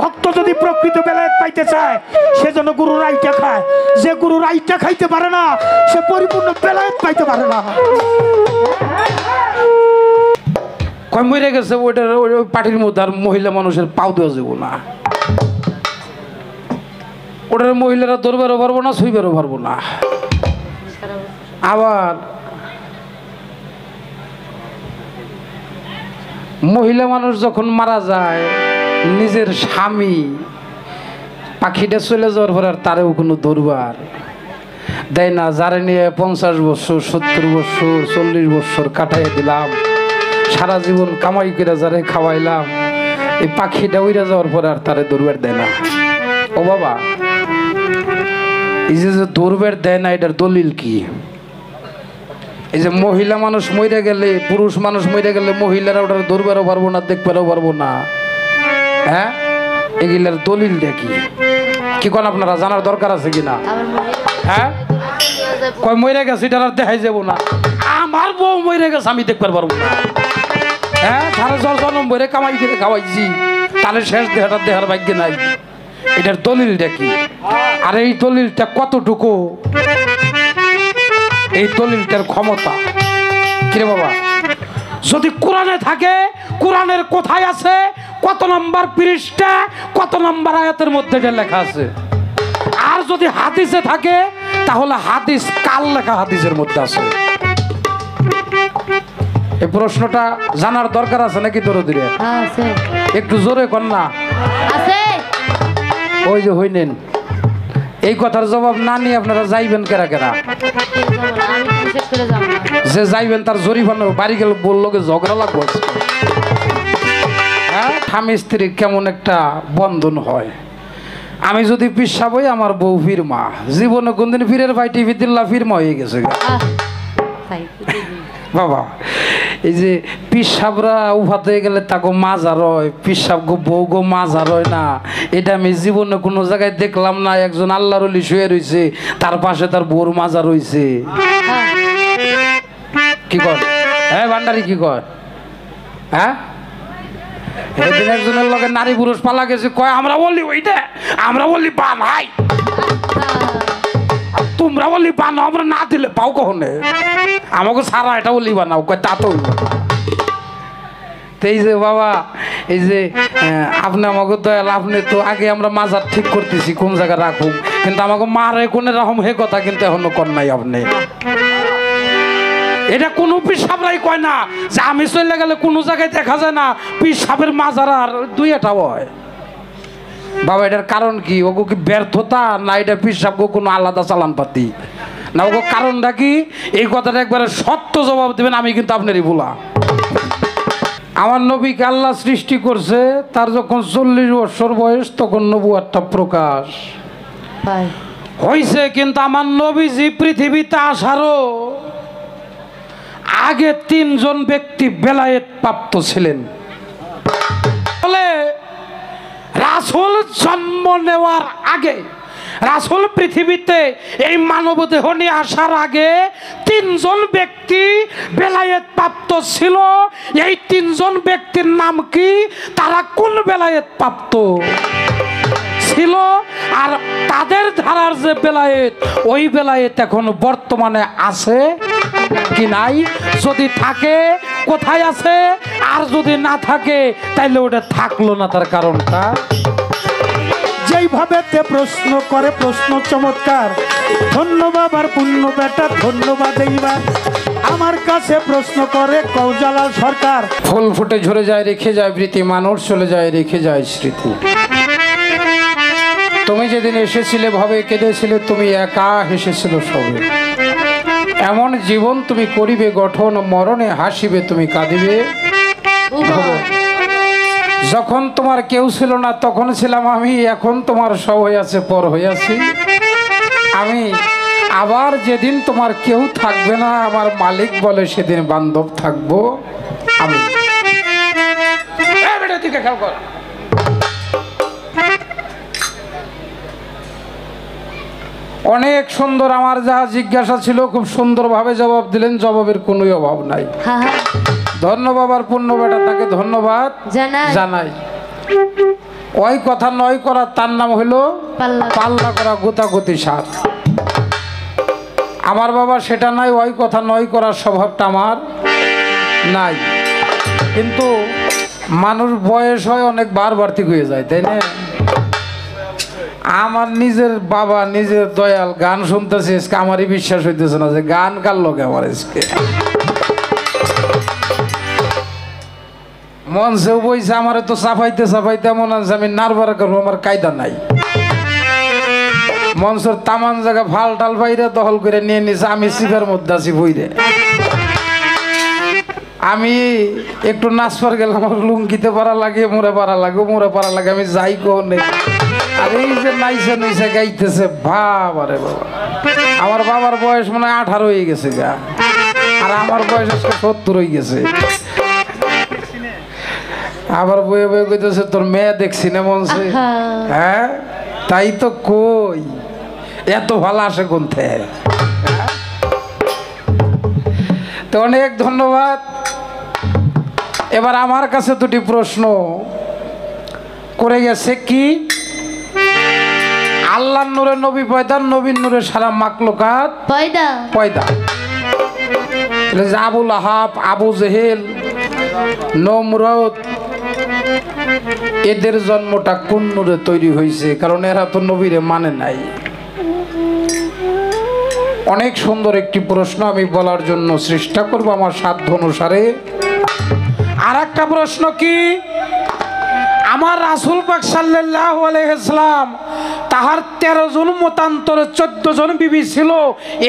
ভক্ত যদি প্রকৃত বেলায়েত পাইতে চায় সেজন্য গুরু রাইটা খায়। যে গুরু রাইটা খাইতে পারে না সে পরিপূর্ণ বেলায়েত পাইতে পারে না। কয় মরে গেছে ওইটার পাটির মধ্যে আর মহিলা মানুষের পাও দেওয়া যাবো না। ওটার মহিলারা দৌড়বারও পারবো না, শুইবারও পারবো না। আবার মহিলা মানুষ যখন মারা যায় নিজের স্বামী পাখিটা চলে যাওয়ার পর আর তারেও কোনো দরবার দেয় না। যারে নিয়ে 50 বছর 70 বছর 40 বছর কাটাইয়া দিলাম, সারা জীবন কামাই করে যারে খাওয়াইলাম, এই পাখিটা উড়ে যাওয়ার পর আর তারে দরবার দেয় না। ও বাবা, এই যে দরবার দেয় না এটার দলিল কি? এই যে মহিলা মানুষ মরে গেলে, পুরুষ মানুষ মরে গেলে মহিলারা ওটার দৌড়বারও পারবো না, দেখবারও পারবো না। হ্যাঁ, এগুলার দলিলটা কি? কি কোন আপনারা জানার দরকার আছে কিনা? হ্যাঁ, কয় মরে গেছে এটা আর দেখাই যাবো না। আমার বউ মরে গেছে আমি দেখবার পারবো না। হ্যাঁ, সারা জন্ম বইরে কামাই করে খাওয়াইছি, তাহলে শেষ দেহাটা দেহার ভাগ্য নাই। এটার দলিলটা কি? আর এই দলিলটা কতটুকু? এই দলিলটার ক্ষমতা কিরে বাবা? যদি কোরআনে থাকে, কোরআনের কোথায় আছে, কত নম্বর পৃষ্ঠা, কত নম্বর আয়াতের মধ্যে এটা লেখা আছে। আর যদি হাদিসে থাকে তাহলে হাদিস কাল লেখা হাদিসের মধ্যে আছে। এই প্রশ্নটা জানার দরকার আছে নাকি? দরদিরে একটু জোরে কর না। ওই যে হইনেন, এই কথার জবাব না নিয়ে আপনারা যাইবেন কেরা কেরা? যে যাইবেন তার জরিমানা বাড়ি গেল বললো ঝগড়া লাগবে। হ্যাঁ, স্বামী স্ত্রীর কেমন একটা বন্ধন হয়। আমি যদি পিসা বই আমার বউ ফিরমা, জীবনে কোনদিন ফিরের ভাই টিভি দিল্লা ফিরমা হয়ে গেছে বাবা। এই যে পিসাবরা উফাত হয়ে গেলে তাকে মাজার হয়, পিসাব গো বউ গো মাজার হয় না, এটা আমি জীবনে কোনো জায়গায় দেখলাম না। একজন আল্লাহর ওলি শুয়ে রয়েছে, তার পাশে তার বউর মাজার রয়েছে। কি কয়? হ্যাঁ ভান্ডারি কি কয়? হ্যাঁ, এদিন একজনের লগে নারী পুরুষ পালা গেছে, কয় আমরা বলি ওইটা, আমরা বলি বান হাই, তোমরা বলি বানো, আমরা না দিলে পাও কখনে, আমাকে সারা এটা বলি বানাও। কয় তা তো এই যে বাবা, এই যে আপনি আমাকে দয়াল, আপনি তো আগে আমরা মাজার ঠিক করতেছি কোন জায়গায় রাখুন, কিন্তু আমাকে মারে কোন রকম হে কথা কিন্তু এখনো কর নাই আপনি। এটা কোনো পিসাবরাই কয় না যে আমি চলে গেলে কোনো জায়গায় দেখা যায় না পিসাবের মাজার আর দুই একটা হয়। বাবা এটার কারণ কি? ওগো কি ব্যর্থতা, না এটা পিসাব গো কোনো আলাদা চালান পাতি, না ওগো কারণটা কি? এই কথাটা একবারে সত্য জবাব দেবেন, আমি কিন্তু আপনারই বলা। আমার নবীকে আল্লাহ সৃষ্টি করছে, তার যখন 40 বছর বয়স তখন নবুয়াতটা প্রকাশ হয়েছে। কিন্তু আমার নবীজি পৃথিবীতে আসারও আগে 3 জন ব্যক্তি বেলায়েত প্রাপ্ত ছিলেন। বলে রাসূল জন্ম নেওয়ার আগে, রাসূল পৃথিবীতে এই মানব দেহ নিয়ে আসার আগে 3 জন ব্যক্তি বেলায়েত প্রাপ্ত ছিল। এই 3 জন ব্যক্তির নাম কি? তারা কোন বেলায়েত প্রাপ্ত ছিল? আর তাদের ধারার যে বেলায়েত, ওই বেলায়েত এখন বর্তমানে আছে কি নাই? যদি থাকে কোথায় আছে, আর যদি না থাকে তাইলে ওটা থাকলো না, তার কারণটা যেইভাবে তে প্রশ্ন করে, প্রশ্ন চমৎকার। ধন্যবাদ আর পুণ্য বেটা, ধন্যবাদ। এইবার আমার কাছে প্রশ্ন করে কৌজালাল সরকার। ফুল ফুটে ঝরে যায় রেখে যায় বৃতি, মানুষ চলে যায় রেখে যায় স্মৃতি। তুমি যেদিন এসেছিলে ভাবে কেঁদেছিলে, তুমি একা হেসেছিল সবে। এমন জীবন তুমি করিবে গঠন, মরণে হাসিবে তুমি কাঁদিবে। যখন তোমার কেউ ছিল না তখন ছিলাম আমি, এখন তোমার সব হয়ে আছে পর হয়ে আছি আমি। আবার যেদিন তোমার কেউ থাকবে না, আমার মালিক বলে সেদিন বান্ধব থাকবো আমি। অনেক সুন্দর, আমার যা জিজ্ঞাসা ছিল খুব সুন্দরভাবে জবাব দিলেন, জবাবের কোনো অভাব নাই। ধন্যবাদ আর পূর্ণ বেটা, তাকে ধন্যবাদ জানাই। ওই কথা নয় করা, তার নাম হইল পাল্লা। পাল্লা করা, গোতাগতি সাপ। আমার বাবা সেটা নাই, ওই কথা নয় করার স্বভাবটা আমার নাই। কিন্তু মানুষ বয়স হয় অনেক বাড়তি হয়ে যায়, তাই না? আমার নিজের বাবা নিজের দয়াল গান শুনতেছে, আমারই বিশ্বাস হইতেছে না যে গান কার লোকে আমার আজকে মঞ্চেও বইছে। আমার তো চাপাইতে চাপাইতে মনে হচ্ছে আমি নারবার করবো, আমার কায়দা নাই। মঞ্চের তামান জায়গা ফাল টাল বাইরে দখল করে নিয়ে নিছে, আমি সিপের মধ্যে আছি বইরে। আমি একটু নাচবার গেলাম, আমার লুঙ্গিতে পারা লাগে, মোড়ে পারা লাগে, মোড়ে পারা লাগে, আমি যাই কোনে। আর এই যে নাইছে নাইছে গাইতেছে, বাবারে বাবা। আমার বাবার বয়স মনে হয় 18 হয়ে গেছে গা, আর আমার বয়স 70 হয়ে গেছে। আবার বয়ে বয়ে কইতেছে তোর মেয়ে দেখছি না মঞ্চে। হ্যাঁ তাই তো কই, এত ভালো আসে কোন থেকে? তো অনেক ধন্যবাদ। এবার আমার কাছে দুটি প্রশ্ন করে গেছে। কি আল্লাহর নূরে নবী পয়দা, নবীর নূরে সারা মাকলুকাত পয়দা পয়দা। আবুল আহাব, আবু জেহেল, নমরুদ, এদের জন্মটা কোন নূরে তৈরি হয়েছে? কারণ এরা তো নবীরে মানে নাই। অনেক সুন্দর একটি প্রশ্ন, আমি বলার জন্য চেষ্টা করব আমার সাধ্য অনুসারে। আর একটা প্রশ্ন কি, আমার রাসূল পাক সাল্লাল্লাহু আলাইহি সাল্লাম তাহার 13 জন মতান্তরে 14 জন বিবি ছিল,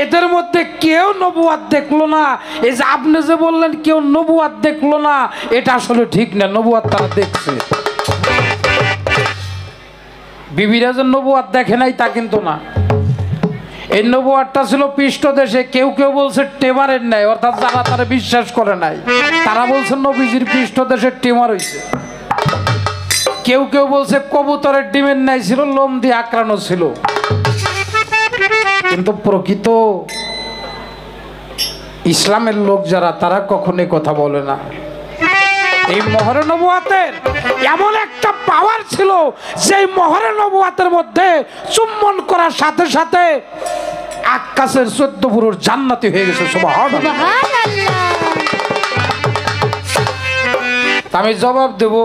এদের মধ্যে কেউ নবুয়াত দেখলো না। এই যে আপনি যে বললেন কেউ নবুয়াত দেখলো না, এটা আসলে ঠিক না। নবুয়াত তারা দেখছে। বিবিরা যে নবুয়াত দেখে নাই তা কিন্তু না। এই নবুয়াতটা ছিল পৃষ্ঠদেশে। কেউ কেউ বলছে টেমারের নাই, অর্থাৎ যারা তারা বিশ্বাস করে নাই তারা বলছে নবীজির পৃষ্ঠদেশে টেমার হইছে। কেউ কেউ বলছে কবুতরের ডিমের নাই ছিল, লোম দিয়ে আঁকড়ানো ছিল। কিন্তু প্রকৃত ইসলামের লোক যারা, তারা কখনোই কথা বলে না। এই মোহরে নবুয়াতের এমন একটা পাওয়ার ছিল, সেই মোহরে নবুয়াতের মধ্যে চুম্বন করার সাথে সাথে আকাশের 14 পুরুষ জান্নাতি হয়ে গেছে। সুবহানাল্লাহ। আমি জবাব দেব,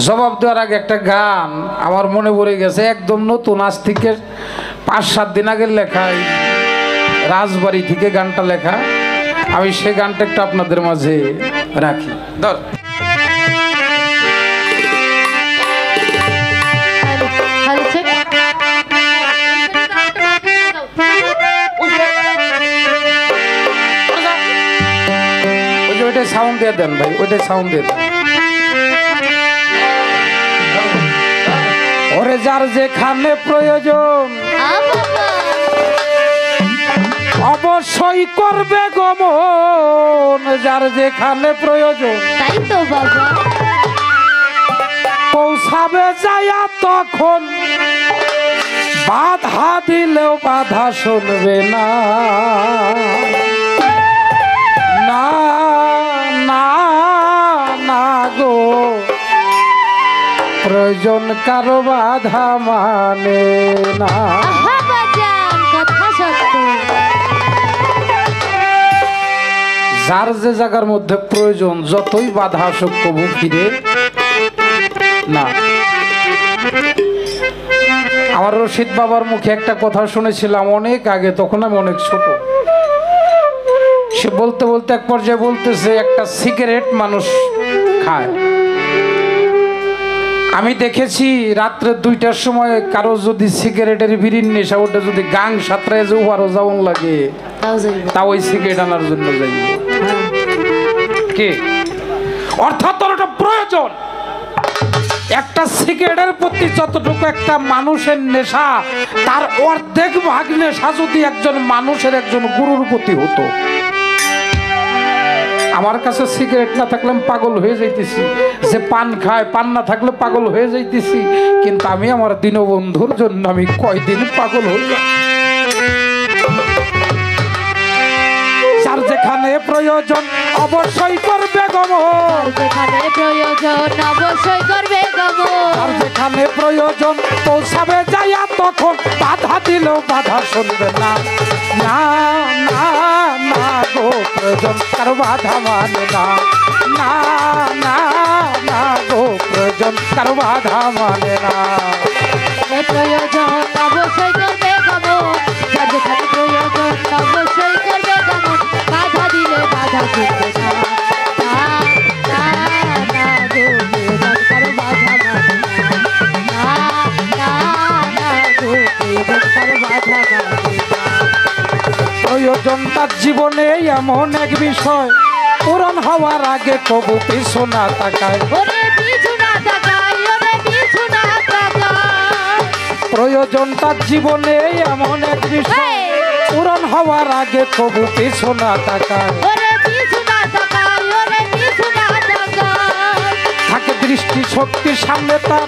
জবাব দেওয়ার আগে একটা গান আমার মনে পড়ে গেছে, একদম নতুন, আজ থেকে 5-7 দিন আগের লেখা, রাজবাড়ি থেকে গানটা লেখা। আমি সেই গানটা একটু আপনাদের মাঝে রাখি। ধর ওইটাই সাউন্ড দিয়ে দেন ভাই, ওইটাই সাউন্ড দিয়ে দেন। ওরে যার যেখানে প্রয়োজন অবশ্যই করবে গমন, যার যেখানে প্রয়োজন তাই তো বাবা পৌঁছাবে যায়া তখন, বাধা দিলেও বাধা শুনবে না। না না না গো, প্রয়োজন কারো বাধা মানে না। কথা সত্য। যার যে জায়গার মধ্যে প্রয়োজন, যতই বাধা আসুক কবু ফিরে না। আমার রশিদ বাবার মুখে একটা কথা শুনেছিলাম অনেক আগে, তখন আমি অনেক ছোট। সে বলতে বলতে এক পর্যায়ে বলতেছে, একটা সিগারেট মানুষ খায়। আমি দেখেছি রাত্রে 2টার সময় কারো যদি সিগারেটের বিড়ির নেশা ওটা যদি গাং সাঁতরায় যে উহারও যাওন লাগে, তা ওই সিগারেট আনার জন্য যাই। কে অর্থাৎ তোর ওটা প্রয়োজন। একটা সিগারেটের প্রতি যতটুকু একটা মানুষের নেশা, তার অর্ধেক ভাগ নেশা যদি একজন মানুষের, একজন গুরুর প্রতি হতো। আমার কাছে সিগারেট না থাকলে আমি পাগল হয়ে যাইতেছি, যে পান খায়, পান না থাকলে পাগল হয়ে যাইতেছি। কিন্তু আমি আমার দীনবন্ধুর জন্য আমি কয়দিন পাগল হই। যার যেখানে যেখানে প্রয়োজন অবশ্যই করবে গমন আর যেখানে প্রয়োজন অবশ্যই করবে গমন আর যেখানে প্রয়োজন পৌঁছাবে যাইয়া তখন বাধা দিলেও বাধা শুনবে না না না না গো প্রয়োজন কারো বাধা মানে না না না না গো প্রয়োজন কারো বাধা মানে না যেখানে প্রয়োজন অবশ্যই করবে গমন আর যেখানে প্রয়োজন অবশ্যই করবে গমন বাধা দিলে বাধা শুনবে না না না না গো প্রয়োজন কারো বাধা মানে না না না গো প্রয়োজন কারো বাধা মানে না প্রয়োজন তার জীবনে এমন এক বিষয় পূরণ হওয়ার আগে কবু পিছু না তাকায় ওরে পিছু না তাকাই ওরে পিছু না তাকাই প্রয়োজন তার জীবনে এমন এক বিষয় পূরণ হওয়ার আগে কবু পিছু না তাকায় ওরে পিছু না তাকাই ওরে পিছু না তাকাই থাকে দৃষ্টি শক্তির সামনে তার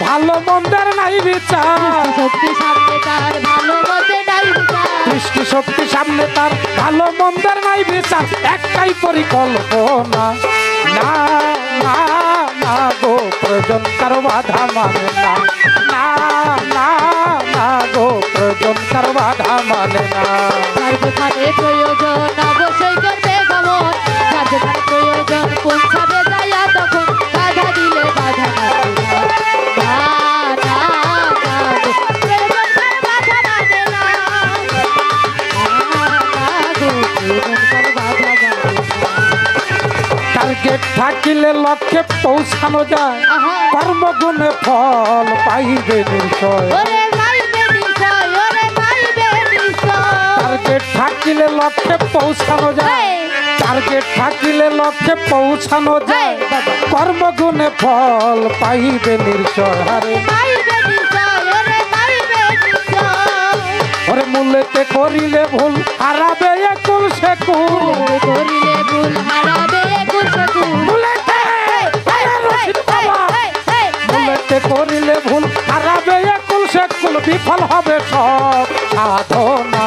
ভালো মন্দের নাই বিচার শক্তি সামনে তার ভালো মতে নাই বিচার দৃষ্টি শক্তির সামনে তার ভালো মন্দের নাই বিচার একটাই পরিকল্পনা না না না গো প্রয়োজন কারো বাধা মানে না না না না গো প্রয়োজন কারো বাধা মানে না যার যেখানে প্রয়োজন অবশ্যই করবে গমন যার যেখানে প্রয়োজন পৌঁছাবে যাইয়া তখন বাধা দিলে বাধা মানবে না না না না গো, প্রয়োজন কারো বাধা মানে না না না গো, প্রয়োজন কারো বাধা মানে না টার্গেট থাকিলে লক্ষ্যে পৌঁছানো যায় আহা কর্মগুণে ফল পাইবে নিশ্চয় ওরে পাইবে নিশ্চয় ওরে পাইবে নিশ্চয় টার্গেট থাকিলে লক্ষ্যে পৌঁছানো যায় এই, টার্গেট থাকিলে লক্ষ্যে পৌঁছানো যায় এই বাবা। কর্মগুণে ফল পাইবে নিশ্চয় আরে পাইবে নিশ্চয় ওরে পাইবে নিশ্চয় ওরে মূলেতে করিলে ভুল হারাবে একুল সেকুল ভুলে করিলে ভুল হারাবে একুল সেকুল মূলেতে রশিদ বাবা, মূলেতে করিলে ভুল হারাবে একুল সেকুল বিফল হবে সব সাধনা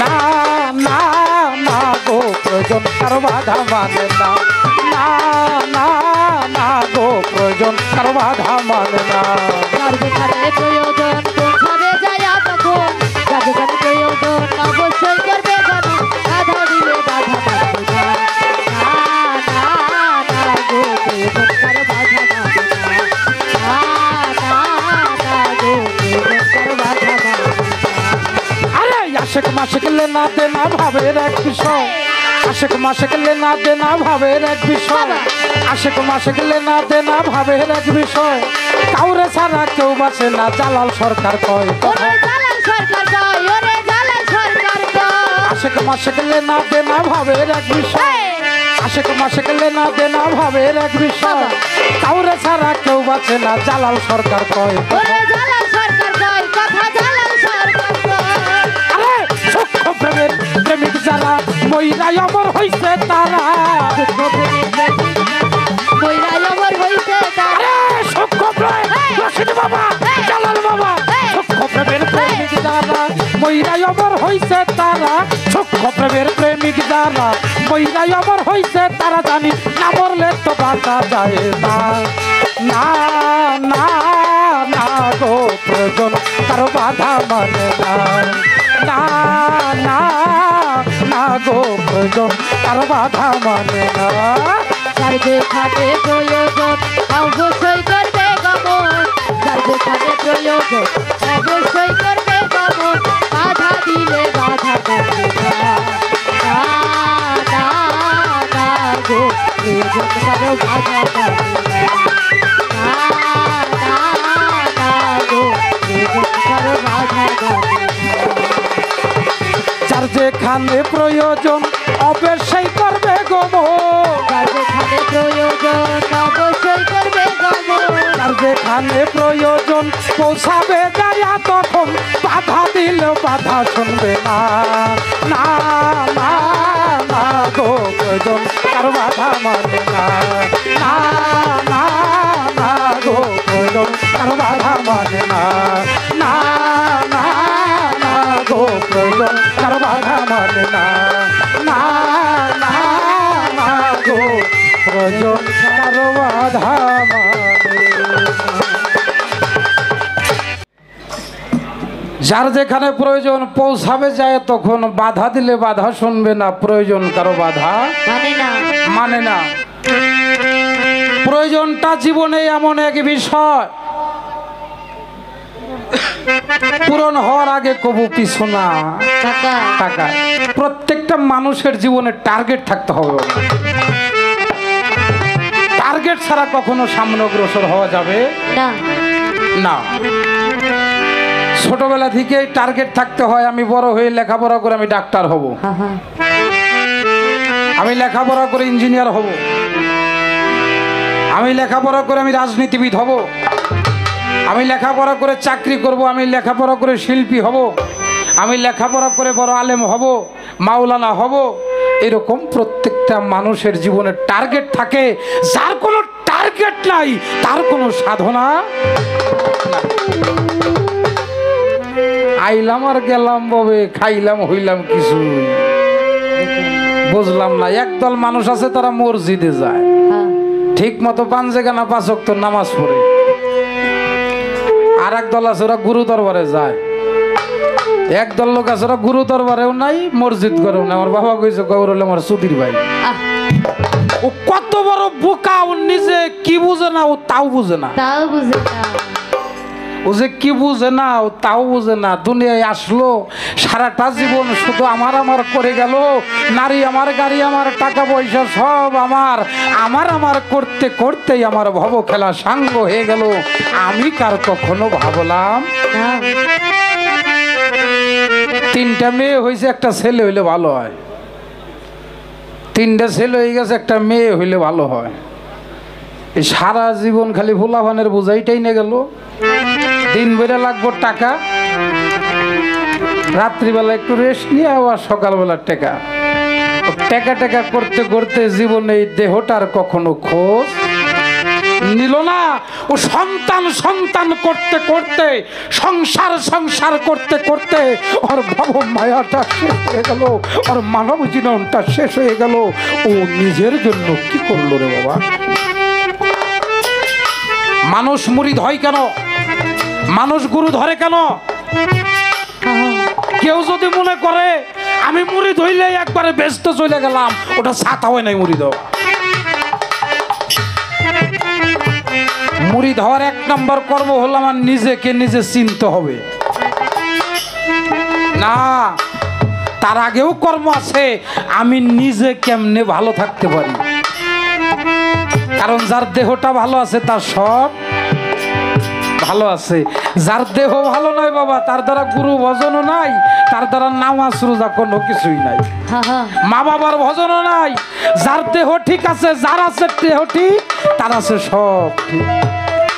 না না না গো প্রয়োজন কারো বাধা মানে না না না না গো প্রয়োজন কারো বাধা মানে না যার যেখানে প্রয়োজন পৌঁছাবে যাইয়া তখন যার যেখানে প্রয়োজন অবশ্যই করবে গমন বাধা দিলে বাধা মানবে না না না না গো প্রয়োজন কারো বাধা মানবে না না না না গো প্রয়োজন কারো বাধা মানবে না আরে আশেক মাসেক লেনা দেনা ভাবের এক বিষয় আশেক মাসেক লেনা দেনা ভাবের এক বিষয় আশেক মাসেক লেনা দেনা ভাবের এক বিষয় কাউরে ছাড়া কেউ বাঁচে না জালাল সরকার কয় ওরে জালাল সরকার কয় ওরে জালাল সরকার কয় আশেক মাসেক লেনা দেনা ভাবের এক বিষয় আশেক মাসেক লেনা দেনা ভাবের এক বিষয় কাউরে ছাড়া কেউ বাঁচে না জালাল সরকার কয় ওরে জালাল সরকার কয় কথা জালাল সরকার কয় আরে সূক্ষ্ম প্রেমের প্রেমিক যারা মইরাই অমর হইছে তারা বইরাই অমর হইছে তার আরে সূক্ষ্ম প্রেম রশিদ বাবা জালাল বাবা সূক্ষ্ম প্রেমের প্রেমিক যারা মইরাই অমর হইছে তারা সূক্ষ্ম প্রেমের প্রেমিক যারা মইরাই অমর হইছে তারা জানি না মরলে তো বাঁচা যায় না না না না গো প্রয়োজন কারো বাধা মানে না না না না গো প্রয়োজন কারো বাধা মানে না যার যেখানে প্রয়োজন অবশ্যই করবে গমন যার যেখানে প্রয়োজন অবশ্যই করবে গমন বাধা দিলে বাধা করবে না না না না গো প্রয়োজন কারো বাধা করবে না না না গো প্রয়োজন কারো বাধা করবে না যার যেখানে প্রয়োজন অবশ্যই করবে গমন যার যেখানে প্রয়োজন অবশ্যই করবে গমন আর যেখানে প্রয়োজন পৌঁছাবে যাইয়া তখন বাধা দিলেও বাধা শুনবে না না না না গো প্রয়োজন কারো বাধা মানে না না না না গো প্রয়োজন কারো বাধা মানে না না না না গো প্রয়োজন কারো বাধা মানে না না কারো বাধা মানে যার যেখানে প্রয়োজন পৌঁছাবে যায় তখন বাধা দিলে বাধা শুনবে না প্রয়োজন কারো বাধা মানে না প্রয়োজনটা জীবনে এমন এক বিষয় পূরণ হওয়ার আগে কবু পিছু না টাকা প্রত্যেকটা মানুষের জীবনে টার্গেট থাকতে হবে টার্গেট ছাড়া কখনো সামনে অগ্রসর হওয়া যাবে না ছোটবেলা থেকে টার্গেট থাকতে হয় আমি বড় হয়ে লেখাপড়া করে আমি ডাক্তার হব আমি লেখাপড়া করে ইঞ্জিনিয়ার হব আমি লেখাপড়া করে আমি রাজনীতিবিদ হব আমি লেখাপড়া করে চাকরি করব আমি লেখাপড়া করে শিল্পী হব আমি লেখাপড়া করে বড় আলেম হব মাওলানা হব এরকম প্রত্যেকটা মানুষের জীবনে টার্গেট থাকে যার কোনো টার্গেট নাই তার কোনো সাধনা আইলাম আর গেলাম ববে খাইলাম হইলাম কিছু বুঝলাম না একদল মানুষ আছে তারা মসজিদে যায় ঠিক মতো পাঞ্জেগানা 5 ওয়াক্ত নামাজ পড়ে আর একদল আছে ওরা গুরু দরবারে যায় একদল লোক আছে ওরা গুরু দরবারেও নাই মসজিদ করেও না আমার বাবা কইছে গৌর হলো আমার সুধীর ভাই ও কত বড় বোকা ও নিজে কি বুঝে না ও তাও বুঝে না ও যে কি বুঝে না ও তাও বুঝে না দুনিয়ায় আসলো সারাটা জীবন শুধু আমার আমার করে গেল নারী আমার গাড়ি আমার টাকা পয়সা সব আমার আমার আমার করতে করতেই আমার ভব খেলা সাঙ্গ হয়ে গেল আমি কার কখনো ভাবলাম 3টা মেয়ে হয়েছে একটা ছেলে হইলে ভালো হয় 3টা ছেলে হয়ে গেছে একটা মেয়ে হইলে ভালো হয় এই সারা জীবন খালি ভোলাভানের বোঝাইটাই নিয়ে গেল দিন বেড়ে লাগবো টাকা রাত্রিবেলা একটু রেস্ট নিয়ে আবার সকালবেলা টাকা টাকা টাকা করতে করতে জীবনে এই দেহটার কখনো খোঁজ নিল না ও সন্তান সন্তান করতে করতে সংসার সংসার করতে করতে ওর বাবা মায়াটা শেষ হয়ে গেল ওর মানব জীবনটা শেষ হয়ে গেল ও নিজের জন্য কি করলো রে বাবা মানুষ মুরিদ হয় কেন মানুষ গুরু ধরে কেন কেউ যদি মনে করে আমি মুরিদ হইলে একবারে ব্যস্ত চলে গেলাম ওটা ছাতা হয় নাই মুরিদ মুরিদ হওয়ার 1 নম্বর কর্ম হলো আমার নিজেকে নিজে চিনতে হবে না তার আগেও কর্ম আছে আমি নিজে কেমনে ভালো থাকতে পারি কারণ যার দেহটা ভালো আছে তার সব ভালো আছে যার দেহ ভালো নয় বাবা তার দ্বারা গুরু ভজনও নাই তার দ্বারা নামাজ রোজা কোনো কিছুই নাই মা বাবার ভজনও নাই যার দেহ ঠিক আছে যার আছে দেহ ঠিক তার আছে সব ঠিক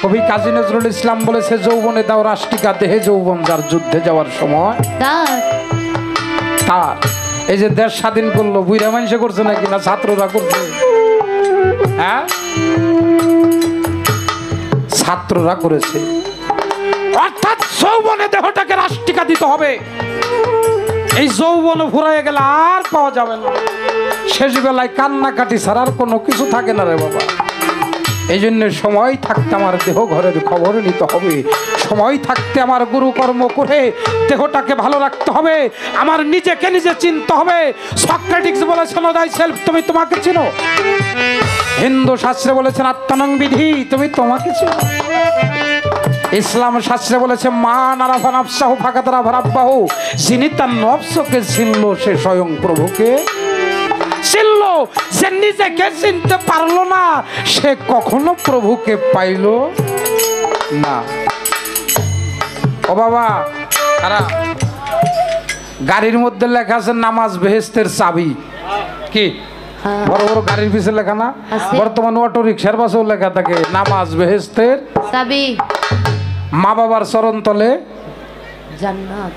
কবি কাজী নজরুল ইসলাম বলেছে যৌবনে দাও রাষ্ট্রিকা দেহে যৌবন যার যুদ্ধে যাওয়ার সময় তার এই যে দেশ স্বাধীন করলো বুইরা মানুষে করছে নাকি না ছাত্ররা করছে হ্যাঁ ছাত্ররা করেছে অর্থাৎ যৌবনে দেহটাকে রাষ্ট্রিকা দিতে হবে এই যৌবন ফুরাইয়া গেলে আর পাওয়া যাবে না শেষ বেলায় কান্নাকাটি ছাড়ার কোনো কিছু থাকে না রে বাবা এই জন্য সময় থাকতে আমার দেহ ঘরের খবর নিতে হবে সময় থাকতে আমার গুরু কর্ম করে দেহটাকে ভালো রাখতে হবে আমার নিজেকে নিজে চিনতে হবে সক্রেটিস বলেছেন দাই সেলফ তুমি তোমাকে চিনো হিন্দু শাস্ত্রে বলেছেন আত্মানং বিধি তুমি তোমাকে চিনো ইসলাম শাস্ত্রে বলেছে মান আরাফা নাফসাহু ফাকাদ আরাফা রাব্বাহু যিনি তার নফসকে চিনলো সে স্বয়ং প্রভুকে চিনলো যে নিজেকে চিনতে পারলো না সে কখনো প্রভুকে পাইলো না ও বাবা তারা গাড়ির মধ্যে লেখা আছে নামাজ বেহেশতের চাবি কি বড় বড় গাড়ির পিছে লেখা না বর্তমান অটো রিক্সার পাশেও লেখা থাকে নামাজ বেহেশতের চাবি মা বাবার চরণ তলে জান্নাত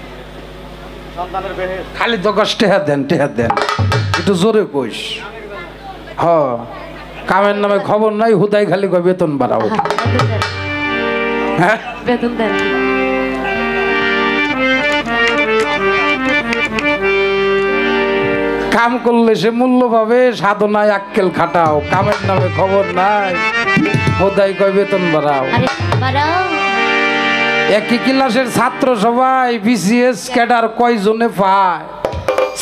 সন্তানের বেহেশত খালি দগস টেহা দেন একটু জোরে কইস হ কামের নামে খবর নাই হুদাই খালি কয় বেতন বাড়াও হ্যাঁ বেতন দেন কাম করলে সে মূল্য পাবে, সাধনায় আক্কেল খাটাও, কামের নামে খবর নাই, হোদাই কয় বেতন বাড়াও। আরে বাড়াও। একই ক্লাসের ছাত্র সবাই বিসিএস ক্যাডার কয়জনে পায়,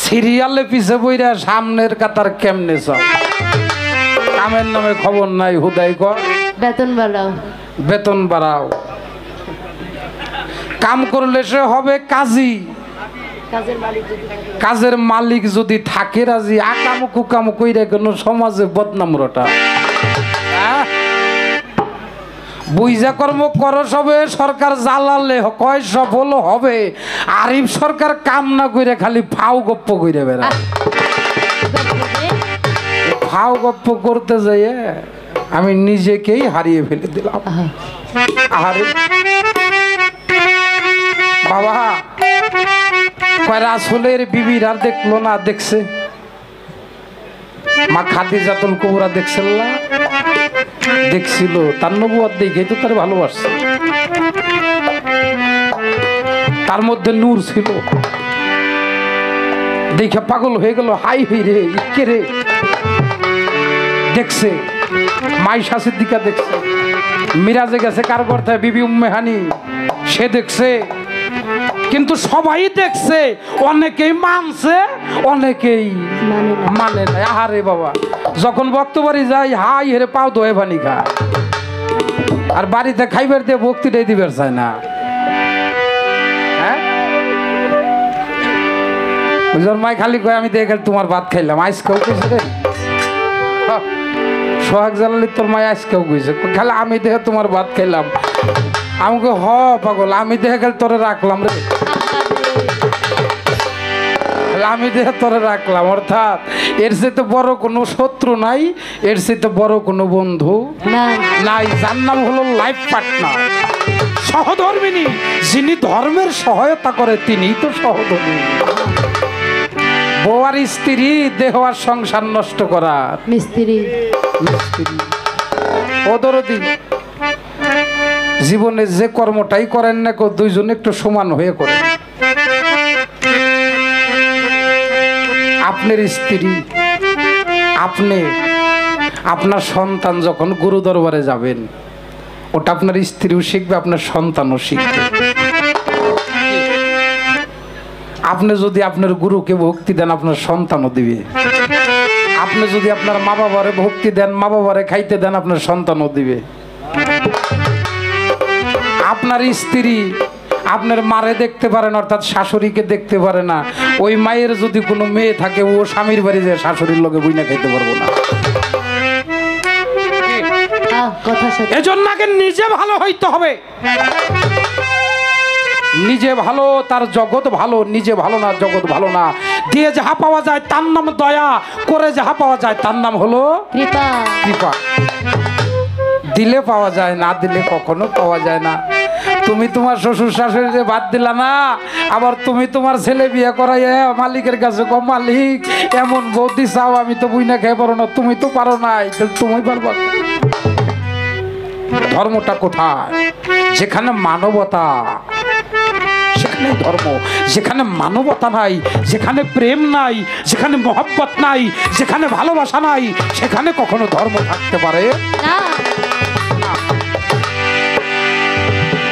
সিরিয়ালে পিছে বইরা সামনের কাতার কেমনে সব, কামের নামে খবর নাই, হুদাই কয় বেতন বাড়াও। বেতন বাড়াও। কাম করলে সে হবে কাজী, কাজের মালিক যদি থাকে রাজি, আকাম কুকাম কইরা কোনো সমাজে বদনাম রটা। বুঝা কর্ম করো সবে, সরকার জ্বালালে কয় সফল হবে, আরিফ সরকার কাম না কইরা খালি ফাও গপ্প কইরা বেড়া। ফাও গপ্প করতে যাইয়ে আমি নিজেকেই হারিয়ে ফেলে দিলাম। আরে বাবা কয় রাসূলের বিবির আর দেখলো না, দেখছে মা খাদিজাতুল কুবরা দেখছিল না, দেখছিল, তার নবুয়ত দেখে তো তার ভালোবাসছে, তার মধ্যে নূর ছিল, দেখে পাগল হয়ে গেল, হাই হই রে ইকে রে। দেখছে মাইশা সিদ্দিকা, দেখছে মিরাজে গেছে কার করতে বিবি উম্মে হানি, সে দেখছে, কিন্তু সবাই দেখছে, অনেকেই মানছে অনেকেই মানে না। আহারে বাবা, যখন বক্তবাড়ি যাই হাই হেরে পাও দোয়ে পানি খা, আর বাড়িতে খাইবার দিয়ে ভক্তিটাই দিবার চায় না। হ্যাঁ মাই খালি কয় আমি দেখে তোমার ভাত খাইলাম, আজকেও কইছে রে সোহাগ জালালি তোর মায় আজকেও কইছে, খালি আমি দেখে তোমার ভাত খাইলাম, আমাকে হ পাগল আমি দেখে খালি তোরে রাখলাম রে, আমি দেখে তোরে রাখলাম। অর্থাৎ এর চাইতে বড় কোনো শত্রু নাই, এর চাইতে বড় কোনো বন্ধু নাই, যার নাম হলো লাইফ পার্টনার, সহধর্মিনী। যিনি ধর্মের সহায়তা করে তিনিই তো সহধর্মিনী। বউ আর স্ত্রী, দেহ আর সংসার নষ্ট করার মিস্ত্রি। অদরদি জীবনে যে কর্মটাই করেন না কেউ, দুইজন একটু সমান হয়ে করেন। আপনার স্ত্রী, আপনি, আপনার সন্তান যখন গুরু দরবারে যাবেন, ওটা আপনার স্ত্রীও শিখবে, আপনার সন্তানও শিখবে। আপনি যদি আপনার গুরুকে ভক্তি দেন, আপনার সন্তানও দিবে। আপনি যদি আপনার মা বাবারে ভক্তি দেন, মা বাবারে খাইতে দেন, আপনার সন্তানও দিবে। আপনার স্ত্রী আপনার মারে দেখতে পারেন, অর্থাৎ শাশুড়িকে দেখতে পারে না, ওই মায়ের যদি কোনো মেয়ে থাকে, ও স্বামীর বাড়ি যায় শাশুড়ির লগে বইনা খাইতে পারবো না। এজন্য আগে নিজে ভালো হইতে হবে। নিজে ভালো তার জগৎ ভালো, নিজে ভালো না জগৎ ভালো না। দিয়ে যাহা পাওয়া যায় তার নাম দয়া, করে যাহা পাওয়া যায় তার নাম হলো কৃপা। কৃপা দিলে পাওয়া যায়, না দিলে কখনো পাওয়া যায় না। তুমি তোমার শ্বশুর শাশুড়িরে বাদ দিলা না, আবার তুমি তোমার ছেলে বিয়ে করাই মালিকের কাছে কম, মালিক এমন বৌদি চাও, আমি তো বুঝনা খেয়ে পারো না, তুমি তো পারো নাই, তুমি পারবা। ধর্মটা কোথায়? যেখানে মানবতা সেখানে ধর্ম। যেখানে মানবতা নাই, যেখানে প্রেম নাই, যেখানে মহব্বত নাই, যেখানে ভালোবাসা নাই, সেখানে কখনো ধর্ম থাকতে পারে না।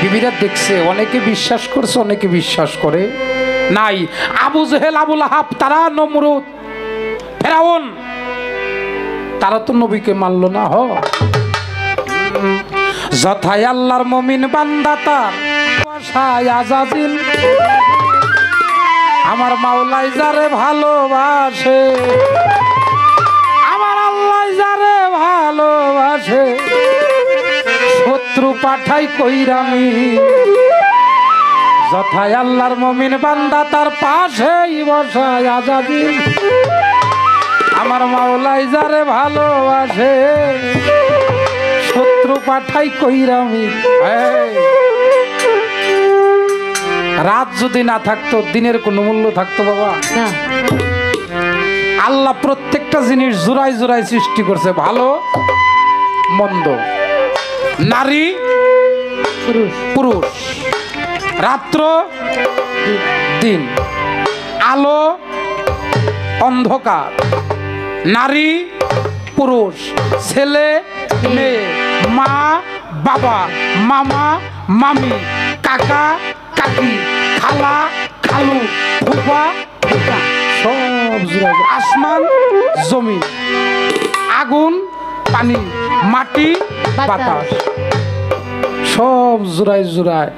বিবিরা দেখছে, অনেকে বিশ্বাস করছে, অনেকে বিশ্বাস করে নাই। আবু জেহেল, আবুল আহাব, তারা নমরুদ, ফেরাউন, তারা তো নবীকে মানল না। যথাই আল্লাহর মুমিন বান্দা তার আজাজিল, আমার মাওলাই যারে ভালোবাসে, আমার আল্লাহ যারে ভালোবাসে, শত্রু পাঠাই কইরামি। যথাই আল্লাহর মুমিন বান্দা তার পাশেই বসায় আজাজিল, আমার মাওলাই যারে ভালোবাসে, শত্রু পাঠাই কইরামি। রাত যদি না থাকতো, দিনের কোনো মূল্য থাকতো বাবা না। আল্লাহ প্রত্যেকটা জিনিস জোড়ায় জোড়ায় সৃষ্টি করছে, ভালো মন্দ, নারী পুরুষ, রাত্র দিন, আলো অন্ধকার, নারী পুরুষ, ছেলে মেয়ে, মা বাবা, মামা মামি, কাকা কাকি, খালা খালু, ফুফা ফুফা, সব জুড়ায়। আসমান জমি, আগুন পানি, মাটি বাতাস, সব জোড়ায় জোড়ায়।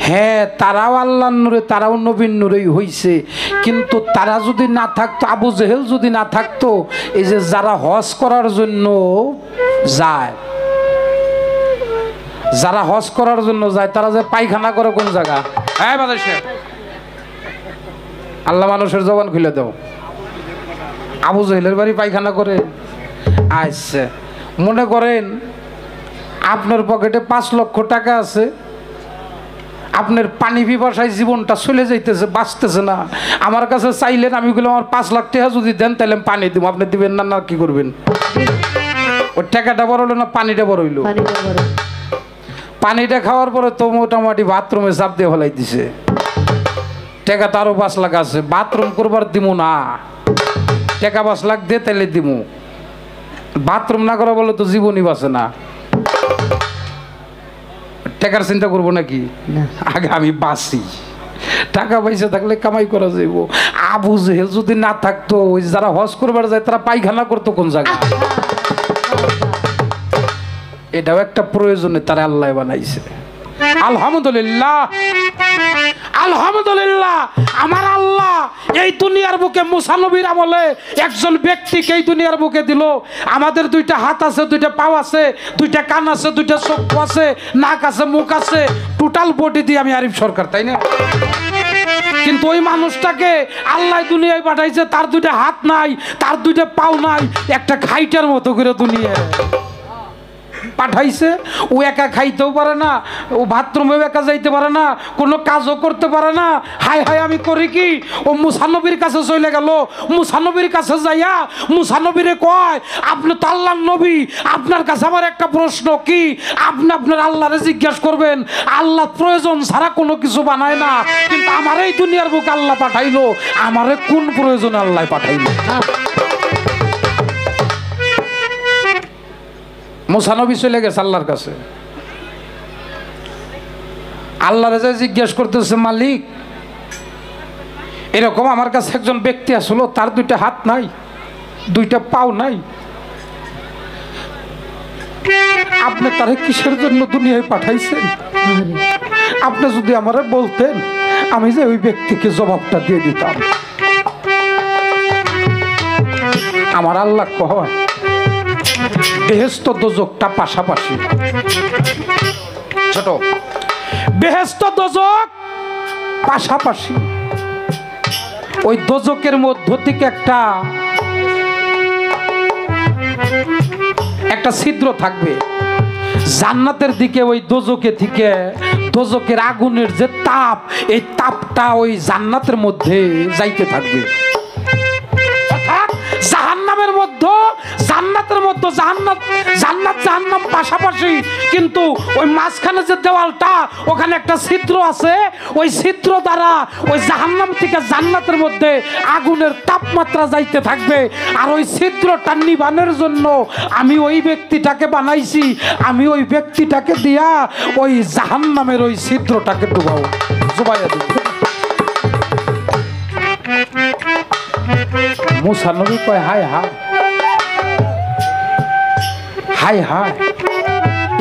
হ্যাঁ, তারাও আল্লাহর নূরে, তারাও নবীর নূরেই হইছে, কিন্তু তারা যদি না থাকতো, আবু জেহেল যদি না থাকতো, এই যে যারা হজ করার জন্য যায়, যারা হজ করার জন্য যায়, তারা যে পায়খানা করে কোন জায়গা? হ্যাঁ বাদাস, আল্লাহ মানুষের জবান খুলে দাও। আবু জেহেলের বাড়ি পায়খানা করে। আচ্ছা, মনে করেন আপনার পকেটে 5 লক্ষ টাকা আছে, আপনার পানি পিপাসায় জীবনটা চলে যাইতেছে, বাঁচতেছে না, আমার কাছে চাইলেন, আমি বললাম আমার 5 লাখ টাকা যদি দেন তাহলে আমি পানি দিব, আপনি দিবেন না? না কি করবেন? ওই টাকাটা বড় হলো না পানিটা বড় হইলো? পানিটা খাওয়ার পরে তো মোটামুটি বাথরুমে চাপ দিয়ে ফেলাই দিছে। টাকা তো আরো 5 লাখ আছে, বাথরুম করবার দিব না, টাকা 5 লাখ দিয়ে তাইলে দিব। বাথরুম না করা বলে তো জীবনই বাঁচে না। টাকার চিন্তা করবো নাকি? আগে আমি বাঁচি, টাকা পয়সা থাকলে কামাই করা যাইব। আবু জেহেল যদি না থাকতো, ওই যারা হজ করবার যায় তারা পায়খানা করতো কোন জায়গায়? এটাও একটা প্রয়োজনে তারা আল্লাহ বানাইছে। আলহামদুলিল্লাহ, আলহামদুলিল্লাহ, আমার আল্লাহ এই দুনিয়ার বুকে মুসা নবীর আমলে একজন ব্যক্তিকে এই দুনিয়ার বুকে দিল। আমাদের 2টা হাত আছে, 2টা পাও আছে, 2টা কান আছে, 2টা চক্ষু আছে, নাক আছে, মুখ আছে, টোটাল বডি দিয়ে আমি আরিফ সরকার, তাই না? কিন্তু ওই মানুষটাকে আল্লাহ দুনিয়ায় পাঠাইছে, তার 2টা হাত নাই, তার 2টা পাও নাই, একটা খাইটার মতো করে দুনিয়ায় পাঠাইছে। ও একা খাইতেও পারে না, ও বাথরুমেও একা যাইতে পারে না, কোনো কাজও করতে পারে না। হায় হায়, আমি করি কি? ও মুসা নবীর কাছে চলে গেল। মুসা নবীর কাছে যাইয়া মুসা নবীরে কয়, আপনি তো আল্লাহর নবী, আপনার কাছে আমার একটা প্রশ্ন, কি আপনি আপনার আল্লাহরে জিজ্ঞাসা করবেন? আল্লাহ প্রয়োজন ছাড়া কোনো কিছু বানায় না, কিন্তু আমার এই দুনিয়ার বুকে আল্লাহ পাঠাইলো, আমারে কোন প্রয়োজনে আল্লাহ পাঠাইলো? মুসা নবী চলে গেছে আল্লাহর কাছে। আল্লাহরে যে জিজ্ঞেস করতেছে, মালিক এরকম আমার কাছে একজন ব্যক্তি আসলো, তার 2টা হাত নাই, 2টা পাও নাই, আপনি তারে কিসের জন্য দুনিয়ায় পাঠাইছেন? আপনি যদি আমারে বলতেন, আমি যে ওই ব্যক্তিকে জবাবটা দিয়ে দিতাম। আমার আল্লাহ কয়, বেহেশত দোজকটা পাশাপাশি। ছোট, বেহেশত দোজক পাশাপাশি। ওই দোজকের মধ্য থেকে একটা ছিদ্র থাকবে, জান্নাতের দিকে ওই দোজকে থেকে দোজকের আগুনের যে তাপ, এই তাপটা ওই জান্নাতের মধ্যে যাইতে থাকবে। জাহান্নামের মধ্যে জান্নাতের মধ্যে জান্নাত জাহান্নাম পাশাপাশি, কিন্তু ওই মাঝখানে যে দেওয়ালটা, ওখানে একটা ছিদ্র আছে। ওই ছিদ্র দ্বারা ওই জাহান্নাম থেকে জান্নাতের মধ্যে আগুনের তাপমাত্রা যাইতে থাকবে। আর ওই ছিদ্রটা নিবানের জন্য আমি ওই ব্যক্তিটাকে বানাইছি, আমি ওই ব্যক্তিটাকে দিয়া ওই জাহান্নামের ওই ছিদ্রটাকে ডুবাও, জুবাইয়া দিব। মুসা নবী কয়, হায় হায় হায় হায়,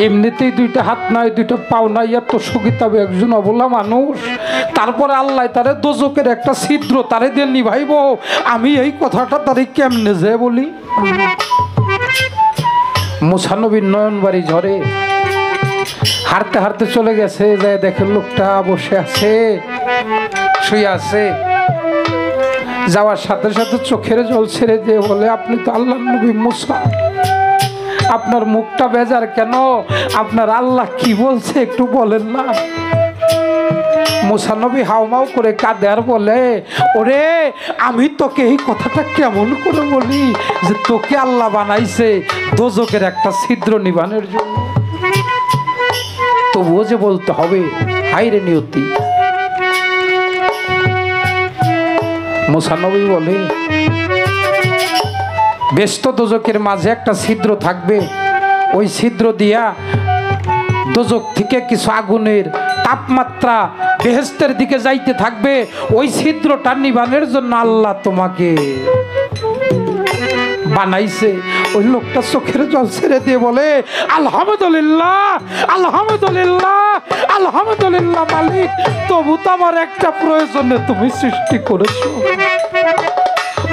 এমনিতেই 2টা হাত নাই, 2টা পাও নাই, এত সুখিতাবে একজন অবলা মানুষ, তারপরে আল্লাহ তারে দোজকের একটা ছিদ্র তারে দিয়ে নিভাইব, আমি এই কথাটা তারে কেমনে যে বলি? মুসা নবীর নয়ন বাড়ি ঝরে, হাঁটতে হাঁটতে চলে গেছে, যায় দেখে লোকটা বসে আছে, শুয়ে আছে। যাওয়ার সাথে সাথে চোখের জল ছেড়ে দিয়ে বলে, আপনি তো আল্লাহর নবী মুসা, আপনার মুখটা বেজার কেন? আপনার আল্লাহ কি বলছে একটু বলেন না? মুসা নবী হাউমাউ করে কাঁদে আর বলে, ওরে আমি তোকে এই কথাটা কেমন করে বলি যে তোকে আল্লাহ বানাইছে দোজকের একটা ছিদ্র নিবানের জন্য, তবুও যে বলতে হবে, হায়রে নিয়তি। মুসা নবী বলে, ব্যস্ত দোজকের মাঝে একটা ছিদ্র থাকবে, ওই ছিদ্র দিয়া দোজক থেকে কিছু আগুনের তাপমাত্রা বেহেশতের দিকে যাইতে থাকবে। ওই ছিদ্রটা নিবানের জন্য আল্লাহ তোমাকে বানাইছে। ওই লোকটা চোখের জল ছেড়ে দিয়ে বলে আলহামদুলিল্লাহ, আলহামদুলিল্লাহ, আলহামদুলিল্লাহ মালিক, তবু তো আমার একটা প্রয়োজনে তুমি সৃষ্টি করেছো।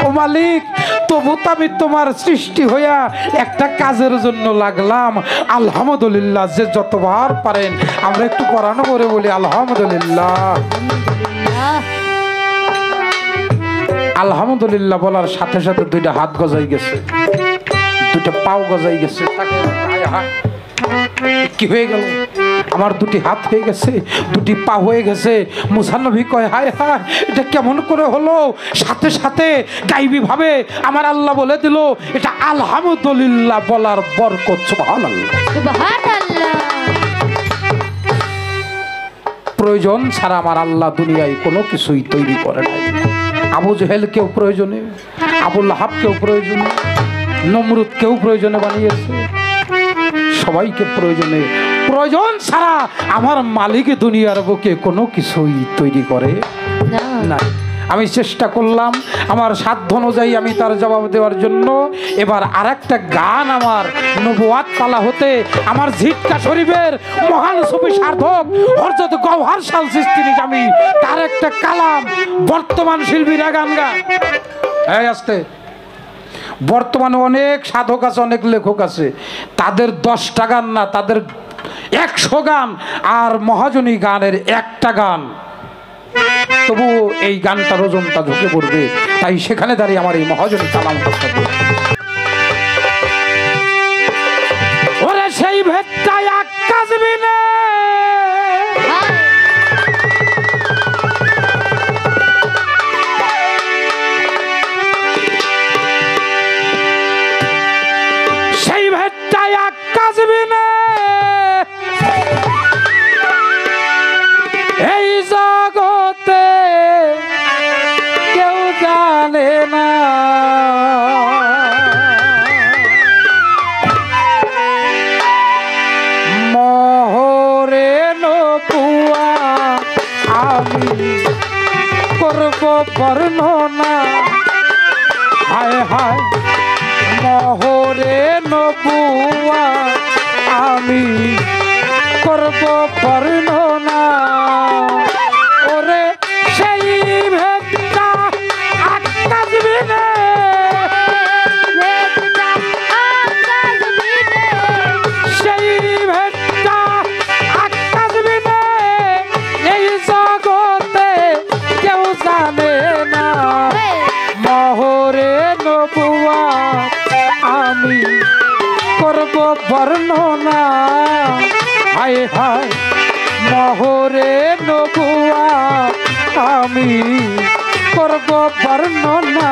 ও মালিক, তবু তো আমি তোমার সৃষ্টি হইয়া একটা কাজের জন্য লাগলাম। আলহামদুলিল্লাহ। যে যতবার পারেন আমরা একটু পড়ানো করে বলি আলহামদুলিল্লাহ। আলহামদুলিল্লাহ বলার সাথে সাথে দুইটা হাত গজাই গেছে, দুইটা পাও গজাই গেছে। কি হয়ে গেল? আমার দুটি হাত হয়ে গেছে, দুটি পা হয়ে গেছে। মুসা নবী কয় হায় হায়, এটা কেমন করে হলো? সাথে সাথে গাইবি ভাবে আমার আল্লাহ বলে দিল এটা আলহামদুলিল্লাহ বলার বরকত। সুবহানাল্লাহ, সুবহানাল্লাহ। প্রয়োজন ছাড়া আমার আল্লাহ দুনিয়ায় কোনো কিছুই তৈরি করে নাই। আবু জেহেল কেউ প্রয়োজনে, আবুল লাহাব কেউ প্রয়োজনে, নমরুদ কেউ প্রয়োজনে বানিয়েছে। সবাইকে প্রয়োজনে, প্রয়োজন ছাড়া আমার মালিক দুনিয়ার বুকে কোনো কিছুই তৈরি করে না। আমি চেষ্টা করলাম আমার সাধ্য অনুযায়ী আমি তার জবাব দেওয়ার জন্য। এবার আর একটা গান আমার নবুয়াত পালা হতে আমার ঝিটকা শরীফের মহান সুফি সাধক হযরত গওহার শাহ চিশতি নিজামী তার একটা কালাম বর্তমান শিল্পীরা গান গায়। এই আসতে, বর্তমানে অনেক সাধক আছে, অনেক লেখক আছে, তাদের 10টা গান না, তাদের 100 গান, আর মহাজনী গানের একটা গান, তবু এই গানটার ওজনটা ঝুঁকে পড়বে। তাই সেখানে দাঁড়িয়ে আমার এই মহাজনী কালামটা ওরে সেই ভেটটায় আকাশবি না এই জগতে কেউ জানে না। মহরে নবুয়া আমি করব বর্ণনা। হায় হায় মহরে নবুয়া আমি করব বর্ণনা। ওরে সেই ভেটটা আকাশবি না, সেই ভেটটা আকাশবি না, এই জগতে কেউ জানে না। মহরে নবুয়া আমি করব বর্ণনা। হায় হায় মহরে নবুয়া আমি করব বর্ণনা।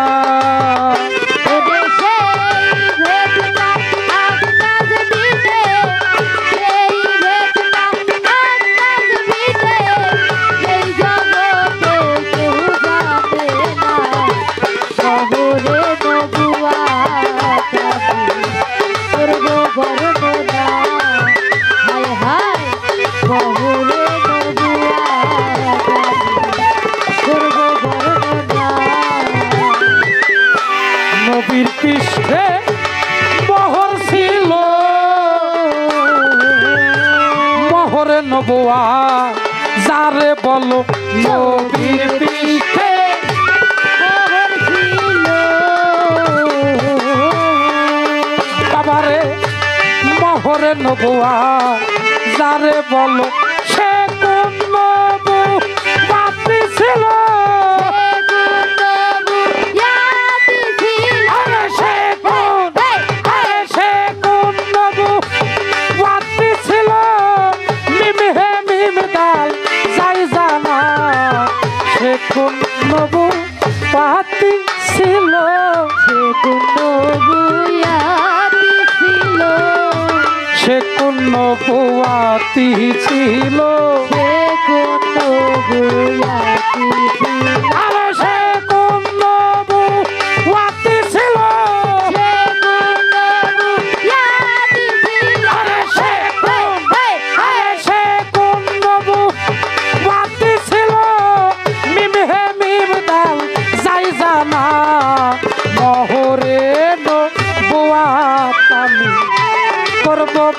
নবীর পৃষ্ঠে বহর ছিল মহরে নবুয়া যারে বলো নবীর পৃষ্ঠে বহর ছিল। বাবারে মহরে নবুয়া যারে বলো সে কোন নবু বাতি ছিল। কোন নবু পাতি ছিল, সে কোন নবুয়াতি ছিল, সে কোন নবুয়াতি ছিল, সে কোন নবুয়াতি ছিল, আরে সে কোন নবুয়াতি ছিল, সে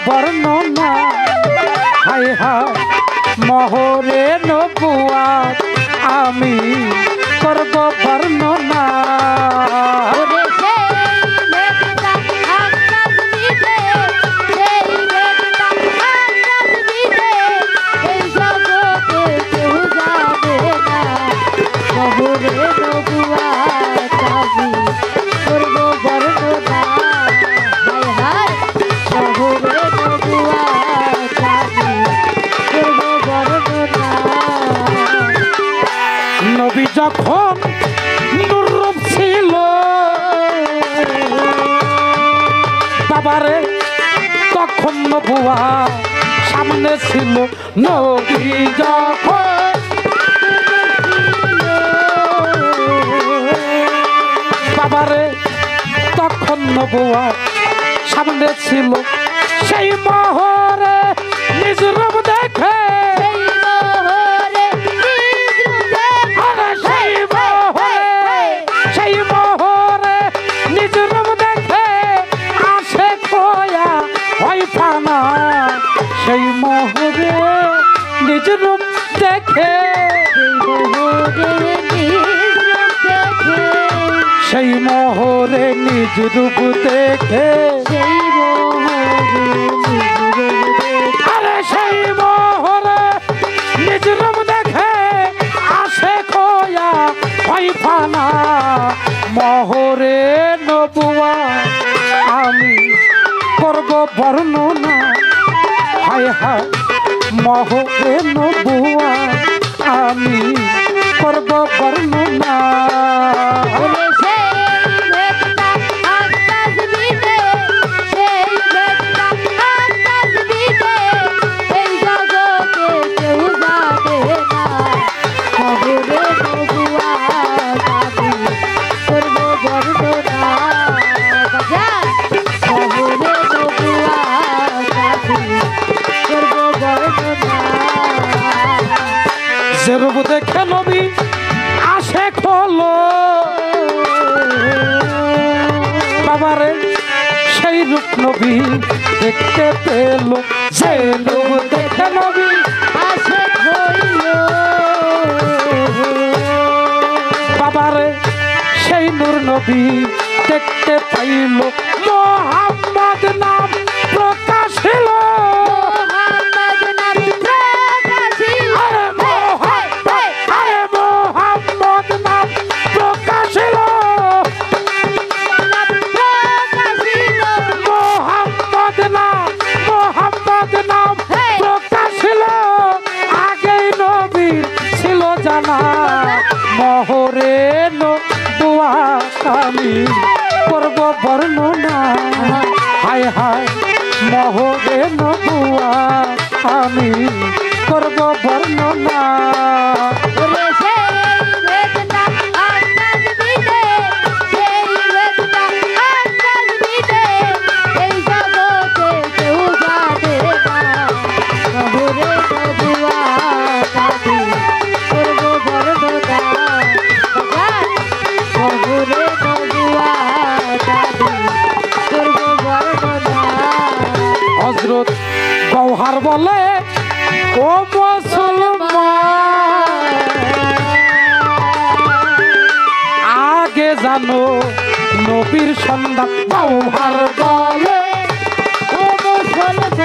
বর্ণনা হায় হায় মহরে নবুয়াত আমি করব বর্ণনা ওরে সেই মেঘটা আকাশ দিতে, সেই মেঘটা আকাশ দিতে, এই জগতে কেউ যাবে না। শহরে নবুয়াত আমি করব বর্ণনা, হায় হায় শহরে নবুয়াত আমি করব বর্ণনা। নবী যখন নূরূপ ছিল বাবারে তখন নবুয়া সামনে ছিল নবী যখন বাবারে তখন নবুয়া সামনে ছিল সেই মহরে নিজ রূপ দেখে সেই মোহরে নিজ রূপ আরে সেই মহরে সেই মহরে নিজ রূপ দেখে আসে খোয়া হয় ফানা সেই মহরে নিজ রূপ দেখে সেই মোহরে নিজ রূপ দেখে, সেই মহরে নিজ রূপ দেখে সেই মোহরে নিজ রূপ দেখে, আরে সেই মহরে নিজ রূপ দেখে আসে খোয়া হয় ফানা মহরে নবুয়া আমি করব বর্ণনা হায় হায় মহরে নবুয়া আমি করব বর্ণনা ওরে সেই মেঘটা আকাশ দিতে, সেই মেঘটা আকাশ দিতে, এই জগতে কেউ যাবে না। শহরে নবুয়াত আমি করব বর্ণনা, বাজার শহরে নবুয়াত আমি করব বর্ণনা। যে রূপ দেখে নবী আসে খোলো বাবারে সেই রূপ নবী দেখতে পেল যে রূপ দেখে নবী আসে হইল বাবারে সেই নূর নবী দেখতে পাইল মোহাম্মদ নাম প্রকাশ হইল মোহাম্মদ নাম প্রকাশিল, আরে মোহাম্মদ নাম প্রকাশ হইল নাম প্রকাশিল, মোহাম্মদ নাম Hey! প্রকাশ হইল আগেই নবীর ছিল জানা মহরে নবুয়া আমি করব বর্ণনা হায় হায় মহরে নবুয়া আমি করব বর্ণনা ওরে সেই মেঘটা আকাশ দিতে, সেই মেঘটা আকাশ দিতে, এই জগতে কেউ যাবে না। শহরে নবুয়াত আমি করব বর্ণনা, বাজার শহরে নবুয়াত আমি করব বর্ণনা। হযরত গৌহার বলে ও মুসলমান আগে জানো নবীর সন্ধান গৌহার বলে ও মুসলমান,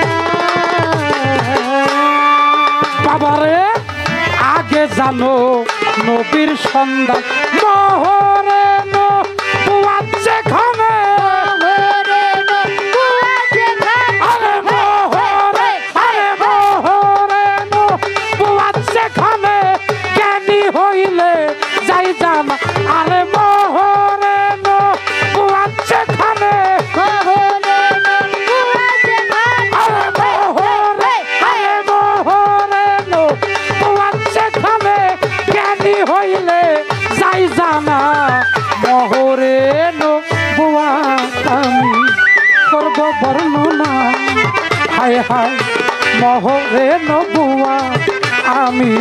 বাবারে আগে জানো নবীর সন্ধান মহরে নবুয়াত যেখানে শহরে নবুয়াত যেখানে, আরে মহরে নবুয়াত যেখানে জ্ঞানী হইলে যাই জানা আরে মহরে নবুয়াত যেখানে শহরে নবুয়াত যেখানে, আরে মহরে নবুয়াত যেখানে জ্ঞানী হইলে যাই জানা মহরে নবুয়াত আমি করব বর্ণনা হায় হায় মহরে নবুয়াত আমি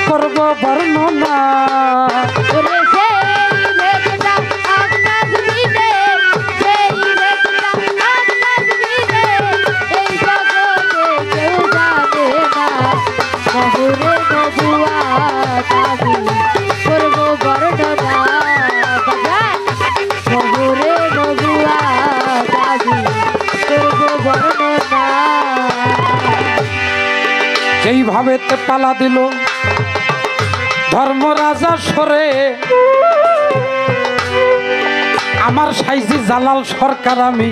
করব বর্ণনা ওরে সেই মেঘটা আকাশ দিতে, সেই মেঘটা আকাশ দিতে, এই এইভাবে পালা দিল ধর্মরাজা সরে আমার সাইজি জালাল সরকার আমি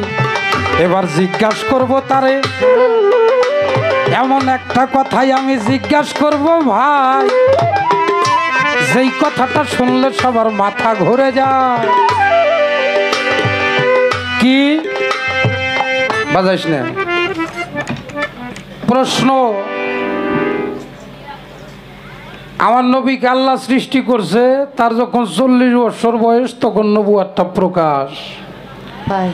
এবার জিজ্ঞাসা করব তারে এমন একটা কথাই আমি জিজ্ঞাসা করব ভাই যেই কথাটা শুনলে সবার মাথা ঘুরে যায় কি বাজাইস না প্রশ্ন আমার নবীকে আল্লাহ সৃষ্টি করছে তার যখন 40 বছর বয়স তখন নবুয়াতটা প্রকাশ ভাই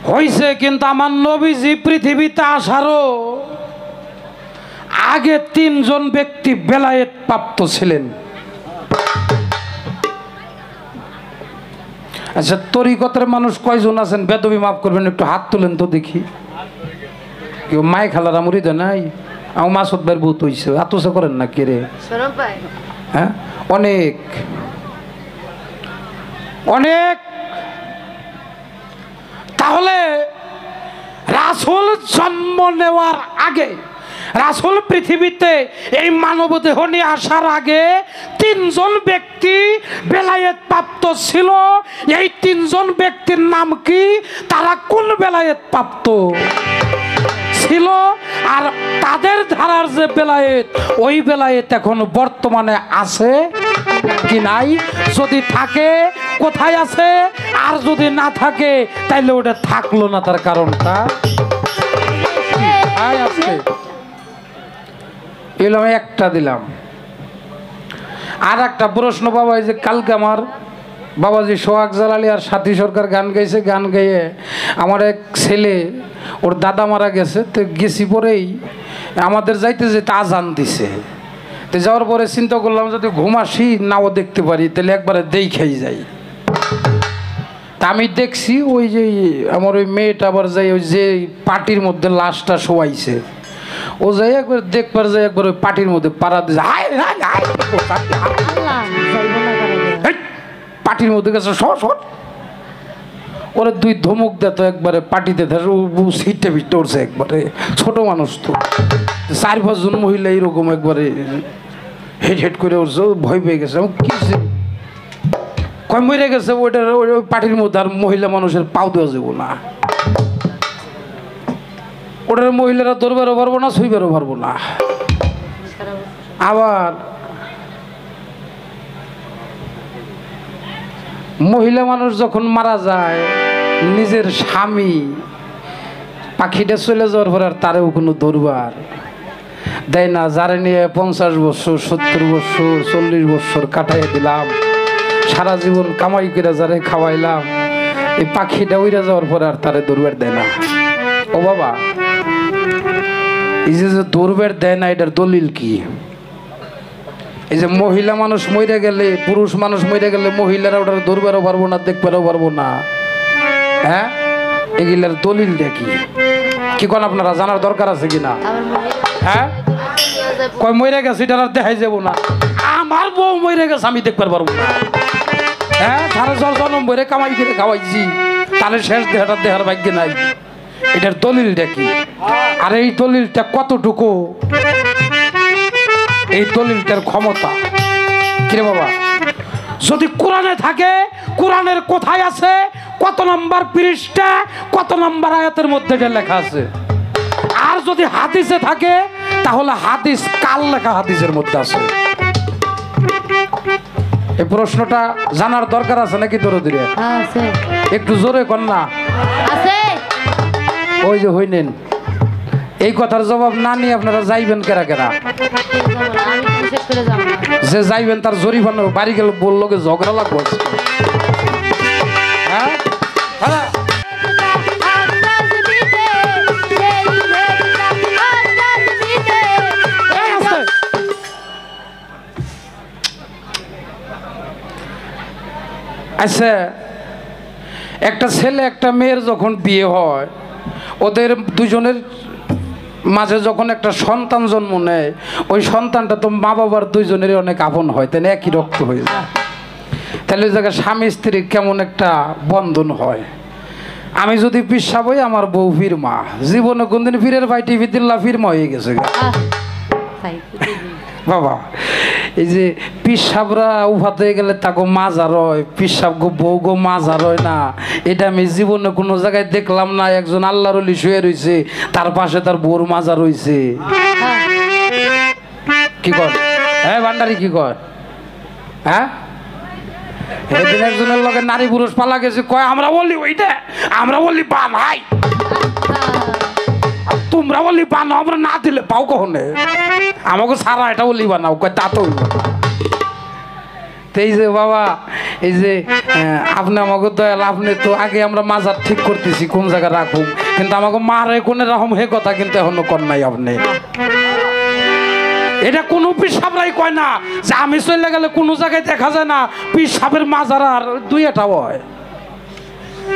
হয়েছে কিন্তু আমার নবীজি পৃথিবীতে আসারও আগে 3 জন ব্যক্তি বেলায়েত প্রাপ্ত ছিলেন। আচ্ছা তরিকতের মানুষ কয়জন আছেন বেদবি মাফ করবেন একটু হাত তুলেন তো দেখি কেউ মায় খালারা মুড়িদে নাই আমার মাসুদ ভাইয়ের ভূত হইছে আতসে করেন না কে রে শরম ভাই হ্যাঁ অনেক অনেক তাহলে রাসূল জন্ম নেওয়ার আগে রাসূল পৃথিবীতে এই মানব দেহ নিয়ে আসার আগে 3 জন ব্যক্তি বেলায়েত প্রাপ্ত ছিল। এই 3 জন ব্যক্তির নাম কি তারা কোন বেলায়েত প্রাপ্ত ছিল আর তাদের ধারার যে বেলায়েত ওই বেলায়েত এখন বর্তমানে আছে কি নাই যদি থাকে কোথায় আছে আর যদি না থাকে তাইলে ওটা থাকলো না তার কারণটা আছে এলো আমি একটা দিলাম। আর একটা প্রশ্ন বাবা এই যে কালকে আমার বাবাজি সোহাগ জালালি আর সাথী সরকার গান গাইছে গান গাইয়ে আমার এক ছেলে ওর দাদা মারা গেছে তো গেছি পরেই আমাদের যাইতে যেতে আজান দিছে তো যাওয়ার পরে চিন্তা করলাম যদি ঘুমাসি নাও দেখতে পারি তাহলে একবারে দেখাই যাই তা আমি দেখছি ওই যে আমার ওই মেয়েটা আবার যাই ওই যে পাটির মধ্যে লাশটা শোয়াইছে ও যাই একবার দেখবার যাই একবার ওই পাটির মধ্যে পাড়া দিয়েছে পাটির মধ্যে গেছে শট ওরা 2 ধমক দেয় একবারে পাটিতে সিটে ফিটে উঠছে একবারে ছোট মানুষ তো 4-5 জন মহিলা এরকম একবারে হেড হেড করে উঠছে ভয় পেয়ে গেছে কি কয় মরে গেছে ওইটার ওই পাটির মধ্যে আর মহিলা মানুষের পাও দেওয়া যাবো না ওটার মহিলারা দৌড়বেরও পারবো না শুইবেরও পারবো না। আবার মহিলা মানুষ যখন মারা যায় নিজের স্বামী পাখিটা চলে যাওয়ার পর আর তারেও কোনো দরবার দেয় না যারা নিয়ে 50 বছর 70 বছর 40 বছর কাটাই দিলাম সারা জীবন কামাই করে যারে খাওয়াইলাম এই পাখিটা উড়ে যাওয়ার পর আর তারে দরবার দেয় না। ও বাবা এই যে দরবার দেয় না এটার দলিল কি? এই যে মহিলা মানুষ মরে গেলে পুরুষ মানুষ মরে গেলে মহিলারা ওটা দৌড়বেরও পারবো না দেখবেরও পারবো না হ্যাঁ এগুলার দলিলটা কি কি কোন আপনারা জানার দরকার আছে কিনা? হ্যাঁ কয় মরে গেছে এটা আর দেখাই যাবো না আমার বউ মরে গেছে আমি দেখবার পারবো না হ্যাঁ তারা জন্ম মরে কামাই করে খাওয়াইছি তাহলে শেষ দেহাটা দেহার ভাগ্যে নাই এটার দলিলটা কি? আর এই দলিলটা কতটুকু এই দলিলটার ক্ষমতা কিরে বাবা যদি কোরআনে থাকে কোরআনের কোথায় আছে কত নম্বর পৃষ্ঠা কত নম্বর আয়াতের মধ্যে এটা লেখা আছে আর যদি হাদিসে থাকে তাহলে হাদিস কাল লেখা হাদিসের মধ্যে আছে। এই প্রশ্নটা জানার দরকার আছে নাকি দরদিরে? আছে একটু জোরে কর না আছে ওই যে হইনেন এই কথার জবাব না নিয়ে আপনারা যাইবেন কেরা কেরা আমি বিশেষ করে যাব না যে যাইবেন তার জরিমানা বাড়ি গেলে বললো ঝগড়া লাগবে হ্যাঁ আচ্ছা একটা ছেলে একটা মেয়ের যখন বিয়ে হয় ওদের দুজনের মাঝে যখন একটা সন্তান জন্ম নেয় ওই সন্তানটা তো মা বাবার দুইজনেরই অনেক আপন হয় তাই না একই রক্ত হয়ে যায় তাহলে ওই জায়গায় স্বামী স্ত্রীর কেমন একটা বন্ধন হয়। আমি যদি পিসা বই আমার বউ ফিরমা জীবনে কোনদিন ফিরের ভাই টিভি দিল্লা ফিরমা হয়ে গেছে মাথায় বাবা এই যে পিসাবরা উফাত হয়ে গেলে তাকে মাজার হয়, পিসাব গো বউ গো মাজার হয় না, এটা আমি জীবনে কোনো জায়গায় দেখলাম না। একজন আল্লাহর ওলি শুয়ে রয়েছে, তার পাশে তার বউর মাজার রয়েছে। কি কর হ্যাঁ ভান্ডারি কি কর? হ্যাঁ এদিন একজনের লগে নারী পুরুষ পালা গেছে, কয় আমরা বলি ওইটা, আমরা বলি পান হাই, তোমরা বলি বানাও, আমরা না দিলে পাও কখনে, আমাকে সারা এটা বলি বানাও, কয় তা তো হইল না। তো এই যে বাবা এই যে আপনি আমাকে দয়াল, আপনি তো আগে আমরা মাজার ঠিক করতেছি কোন জায়গায় রাখুন, কিন্তু আমাকে মারে কোন রকম হে কথা কিন্তু এখনো কর নাই আপনি। এটা কোনো পিসাবরাই কয় না যে আমি চলে গেলে কোনো জায়গায় দেখা যায় না পিসাবের মাজার আর দুই একটা হয়।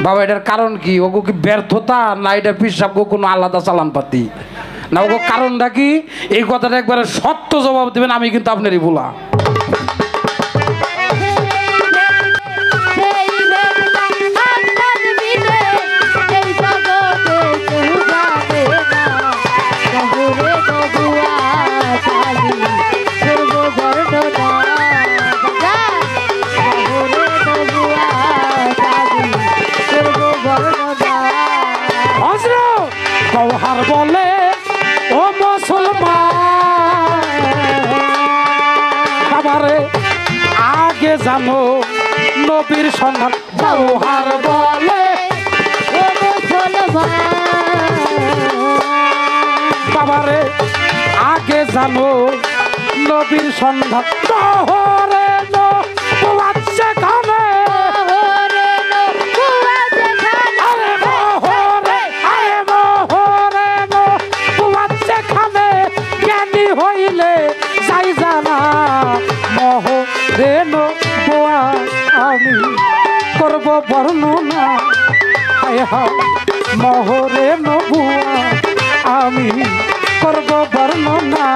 বাবা এটার কারণ কি? ওগো কি ব্যর্থতা, না এটা পিসাব গো কোনো আলাদা চালান পাতি, না ওগো কারণটা কি? এই কথাটা একবারে সত্য জবাব দেবেন, আমি কিন্তু আপনারই বলা। গৌহার বলে ও মুসলমান বাবারে আগে জানো নবীর সন্ধান। গৌহার বলে ও মুসলমান বাবারে আগে জানো নবীর সন্ধান। নহরে বাচ্চা খাবে হইলে যাই জানা মহ রেন বোয়া আমি করব বর্ণনা। হায় হায় মহ রেন বোয়া আমি করব বর্ণনা।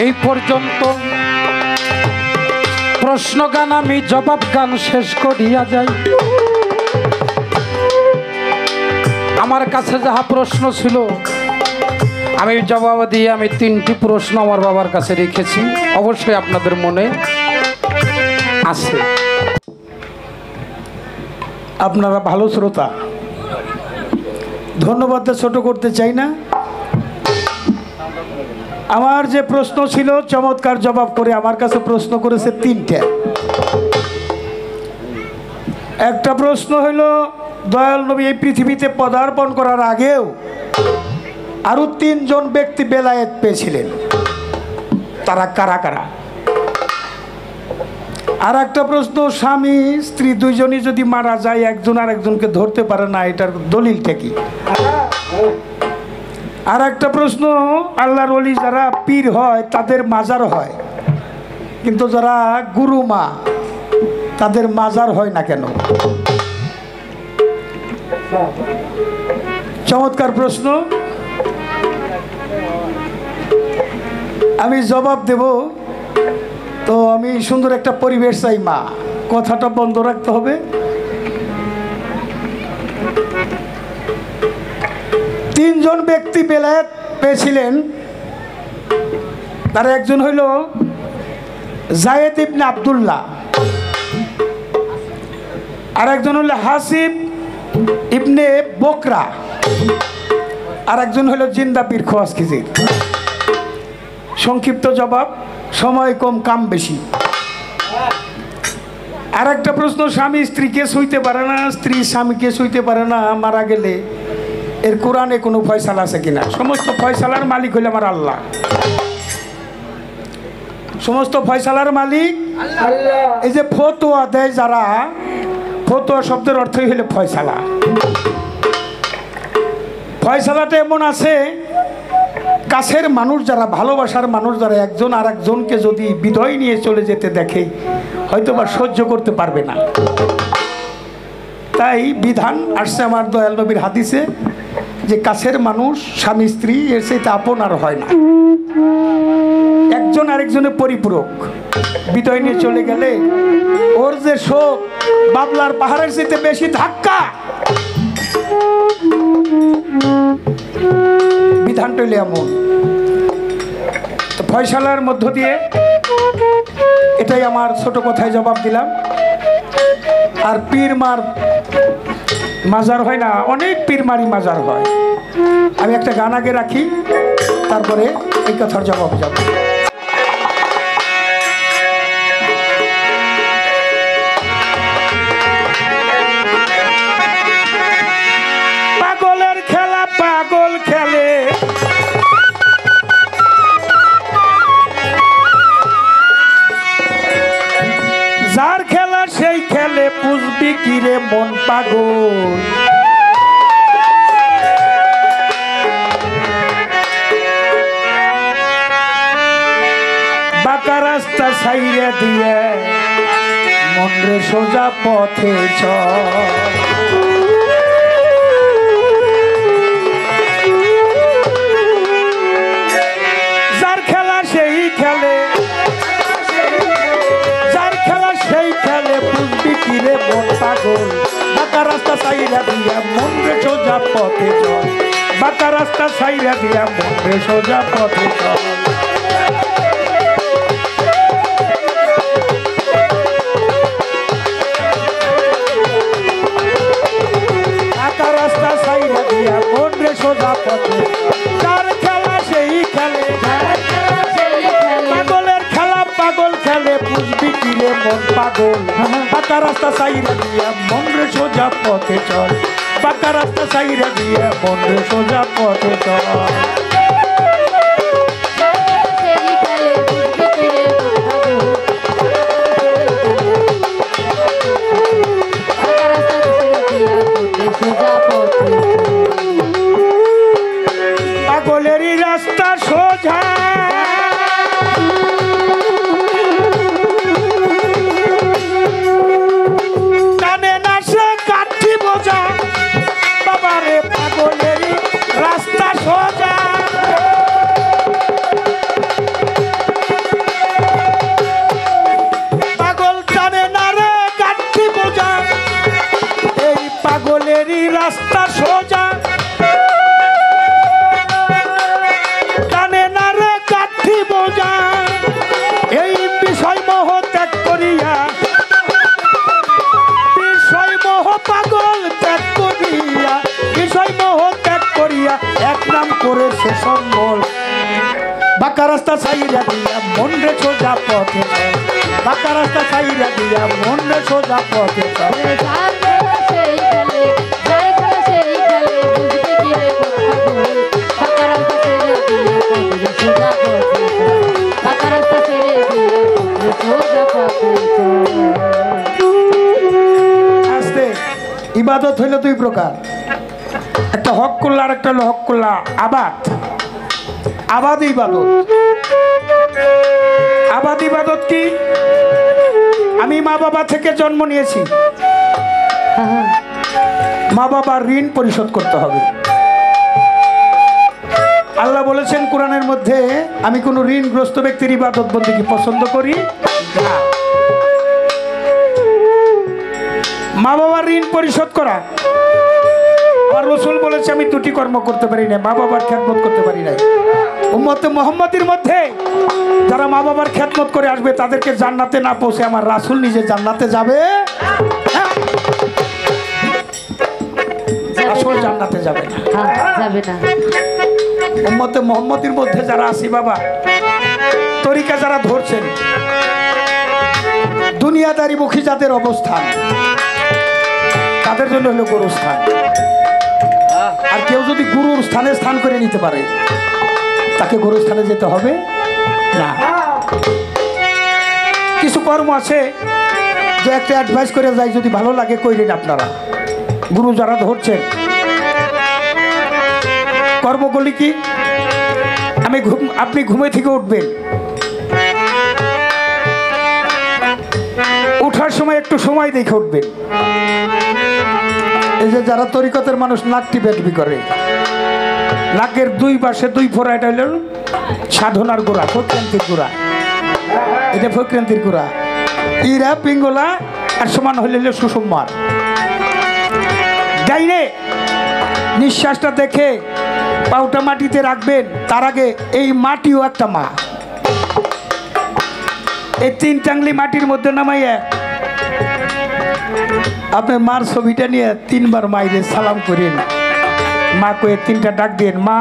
এই পর্যন্ত প্রশ্ন গান আমি জবাব গান শেষ করিয়া যাই। আমার কাছে যাহা প্রশ্ন ছিল আমি জবাব দিয়ে আমি 3টি প্রশ্ন আমার বাবার কাছে রেখেছি, অবশ্যই আপনাদের মনে আছে। আপনারা ভালো শ্রোতা, ধন্যবাদ ছোট করতে চাই না। আমার যে প্রশ্ন ছিল চমৎকার জবাব করে আমার কাছে প্রশ্ন করেছে 3টে। একটা প্রশ্ন হইল দয়াল নবী এই পৃথিবীতে পদার্পণ করার আগেও আরো 3 জন ব্যক্তি বেলায়েত পেয়েছিলেন, তারা কারা কারা? আর একটা প্রশ্ন, স্বামী স্ত্রী দুইজনই যদি মারা যায় একজন আর একজনকে ধরতে পারে না, এটার দলিলটা কি? আর একটা প্রশ্ন, আল্লাহর ওলি যারা পীর হয় তাদের মাজার হয়, কিন্তু যারা গুরু মা তাদের মাজার হয় না কেন? চমৎকার প্রশ্ন, আমি জবাব দেব। তো আমি সুন্দর একটা পরিবেশ চাই, মা কথাটা বন্ধ রাখতে হবে। 3 জন ব্যক্তি বেলায়েত পেয়েছিলেন, তার একজন হইল জায়েদ ইবনে আব্দুল্লাহ, আর একজন হইল হাসিব ইবনে বকরা, আর একজন হইল জিন্দা পীর খোয়াজ খিজির। সংক্ষিপ্ত জবাব, সময় কম কাম বেশি। আর একটা প্রশ্ন, স্বামী স্ত্রীকে ছুঁইতে পারে না, স্ত্রী স্বামীকে ছুঁইতে পারে না মারা গেলে, এর কোরআনে কোনো ফয়সালা আছে কিনা? সমস্ত ফয়সালার মালিক হইল আমার আল্লাহ। সমস্ত ফয়সালার মালিক আল্লাহ। এই যে ফতোয়া দেয় যারা, ফতোয়া শব্দের অর্থই হইল ফয়সালা। ফয়সালাটা এমন আছে, কাছের মানুষ যারা, ভালোবাসার মানুষ যারা একজন আর একজনকে যদি বিদায় নিয়ে চলে যেতে দেখে, হয়তো বা সহ্য করতে পারবে না। তাই বিধান আসছে আমার দয়াল নবীর হাদিসে যে কাছের মানুষ স্বামী স্ত্রী এর সাথে আপন আর হয় না, একজন আরেকজনের পরিপূরক। বিদায় নিয়ে চলে গেলে ওর যে শোক বাবলার পাহাড়ের চাইতে বেশি ধাক্কা। বিধানটা হইলে এমন। তো ফয়সালার মধ্য দিয়ে এটাই আমার ছোট কথায় জবাব দিলাম। আর পীর মার মাজার হয় না, অনেক পীর মারি মাজার হয়। আমি একটা গান আগে রাখি, তারপরে এই কথার জবাব যাব। পাগলের খেলা পাগল খেলে, যার খেলা সেই খেলে, বুঝবি কিরে মন পাগল। বাঁকা রাস্তা ছাইরে দিয়ে মন রে সোজা পথে চল। যার খেলা সেই খেলে, যার খেলা সেই খেলে, বুঝবি কিরে মন পাগল। বাঁকা রাস্তা ছাইরা দিয়া মন রে সোজা পথে চল। বাঁকা রাস্তা ছাইরা দিয়া মন রে সোজা পথে চল। রাস্তা সাইরা দিয়া মন রে সোজা পথে, যার খেলা সেই খেলে, পাগলের খেলা পাগল খেলে, বুঝবি কিরে মন পাগল। বাঁকা রাস্তা সাইরা দিয়া মন রে সোজা পথে চল। বাঁকা রাস্তা সাইরা দিয়া মন রে সোজা পথে চল। পাগলেরই রাস্তা সোজা, কানে না সে কাঠি বোঝা। বাবারে পাগলেরই রাস্তা সোজা, পাগল কানে না রে কাঠি বোঝা। এই পাগলেরই রাস্তা সোজা, এই বিষয় মোহ ত্যাগ করিয়া, বিষয় মোহ পাগল ত্যাগ করিয়া, বিষয় মোহ ত্যাগ করিয়া এক নাম করে সে সম্বল। বাঁকা রাস্তা ছাইরা দিয়া মন রে সোজা পথে চল। বাঁকা রাস্তা ছাইরা দিয়া মন রে সোজা পথে চল। আস্তে ইবাদত হইল দুই প্রকার, একটা হক করলা আর একটা হলো হক করলা আবাদ। আবাদ ইবাদত। আবাদ ইবাদত কি? আমি মা বাবা থেকে জন্ম নিয়েছি, মা বাবার ঋণ পরিশোধ করতে হবে। আল্লাহ বলেছেন কোরআনের মধ্যে, আমি কোনো ঋণগ্রস্ত ব্যক্তির ইবাদত বন্দেগী পছন্দ করি না। মা বাবার ঋণ পরিশোধ করা, আমার রাসূল বলেছে আমি দুটি কর্ম করতে পারি না, মা বাবার খেদমত করতে পারি না। উম্মতে মুহাম্মাদির মধ্যে যারা মা বাবার খেদমত করে আসবে তাদেরকে জান্নাতে না পৌঁছে আমার রাসূল নিজে জান্নাতে যাবে, রাসূল জান্নাতে যাবে না, যাবে না। উম্মতে মুহাম্মাদির মধ্যে যারা আছি বাবা, তরিকা যারা ধরছেন, দুনিয়াদারি মুখী যাদের অবস্থান, তাদের জন্য হলো গুরুর স্থান। আর কেউ যদি গুরুর স্থানে স্থান করে নিতে পারে, তাকে গুরুর স্থানে যেতে হবে না। কিছু কর্ম আছে যে একটা অ্যাডভাইস করে যায়, যদি ভালো লাগে কইলেন আপনারা। গুরু যারা ধরছেন, কর্মগুলি কি? আপনি ঘুমে থেকে উঠবেন, একটু সময় দেখে উঠবেন। এই যে যারা তরিকতের মানুষ নাক টিপি করে, নাকের দুই পাশে দুই ফোড়া, এটা হলো সাধনার গোড়া, ফক্রান্তির গোড়া, এটা ফক্রান্তির গোড়া। ইরা পিঙ্গলা আর সমান হইলে সুষমার ডাইনে নিঃশ্বাসটা দেখে পাউটা মাটিতে রাখবেন। তার আগে এই মাটিও একটা মা, এই 3 টাংলি মাটির মধ্যে নামাইয়া আপনার মার ছবিটা নিয়ে 3 বার মাইরে সালাম করেন। মা কয়ে 3টা ডাক দেন, মা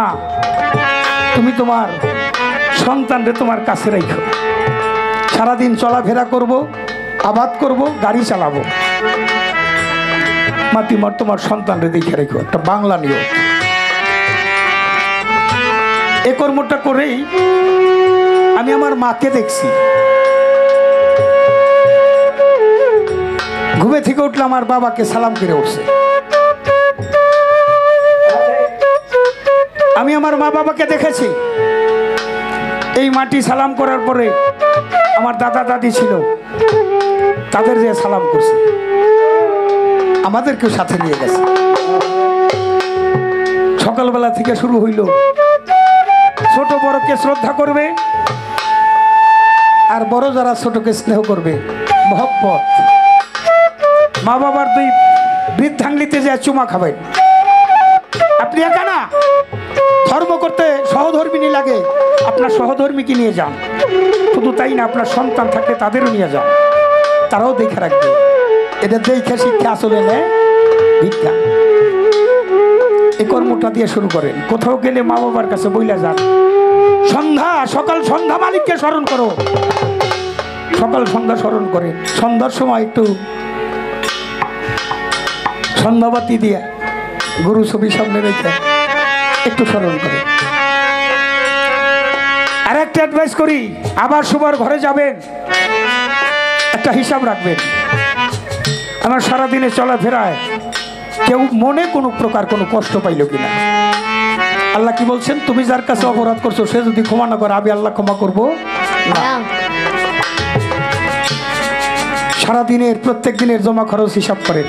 তুমি তোমার সন্তানরে তোমার কাছে রাখো, সারাদিন চলাফেরা করব, আবাদ করব, গাড়ি চালাবো, মাতিমার তোমার সন্তানরে দেখে রেখো। একটা বাংলা নিয়ম। এ কর্মটা করেই আমি আমার মাকে দেখছি। ঘুমে থেকে উঠলে আমার বাবাকে সালাম করে উঠছে। আমি আমার মা বাবাকে দেখেছি। এই মাটি সালাম করার পরে আমার দাদা দাদি ছিল, তাদের যে সালাম করছে, আমাদেরকেও সাথে নিয়ে গেছে। সকালবেলা থেকে শুরু হইল, ছোট বড়কে শ্রদ্ধা করবে, আর বড় যারা ছোটকে স্নেহ করবে, মহব্বত। মা বাবার 2 বৃদ্ধাঙ্গলিতে যে চুমা খাবেন। আপনি একা না, ধর্ম করতে সহধর্মিনী লাগে, আপনার সহধর্মীকে নিয়ে যান। শুধু তাই না, আপনার সন্তান থাকলে তাদেরও নিয়ে যান, তারাও দেখে রাখবে। এটা দেখে শিক্ষা আসলে নেয় ভিক্ষা। এই কর্মটা দিয়ে শুরু করেন। কোথাও গেলে মা বাবার কাছে বইলা যান, সকাল সন্ধ্যা মালিককে স্মরণ করো, সকাল সন্ধ্যা স্মরণ করে। সন্ধ্যার সময় একটু সন্ধ্যাবাতি দিয়ে গুরু ছবি সামনে রেখে একটু স্মরণ করে। আর একটা অ্যাডভাইস করি, আবার সুবার ঘরে যাবেন, একটা হিসাব রাখবেন, আমার সারাদিনে চলাফেরায় কেউ মনে কোনো প্রকার কোনো কষ্ট পাইল কিনা। আল্লাহ কি বলছেন, তুমি যার কাছে অপরাধ করছো সে যদি ক্ষমা না করে, আমি আল্লাহ ক্ষমা করবো না। সারাদিনের প্রত্যেক দিনের জমা খরচ হিসাব করেন।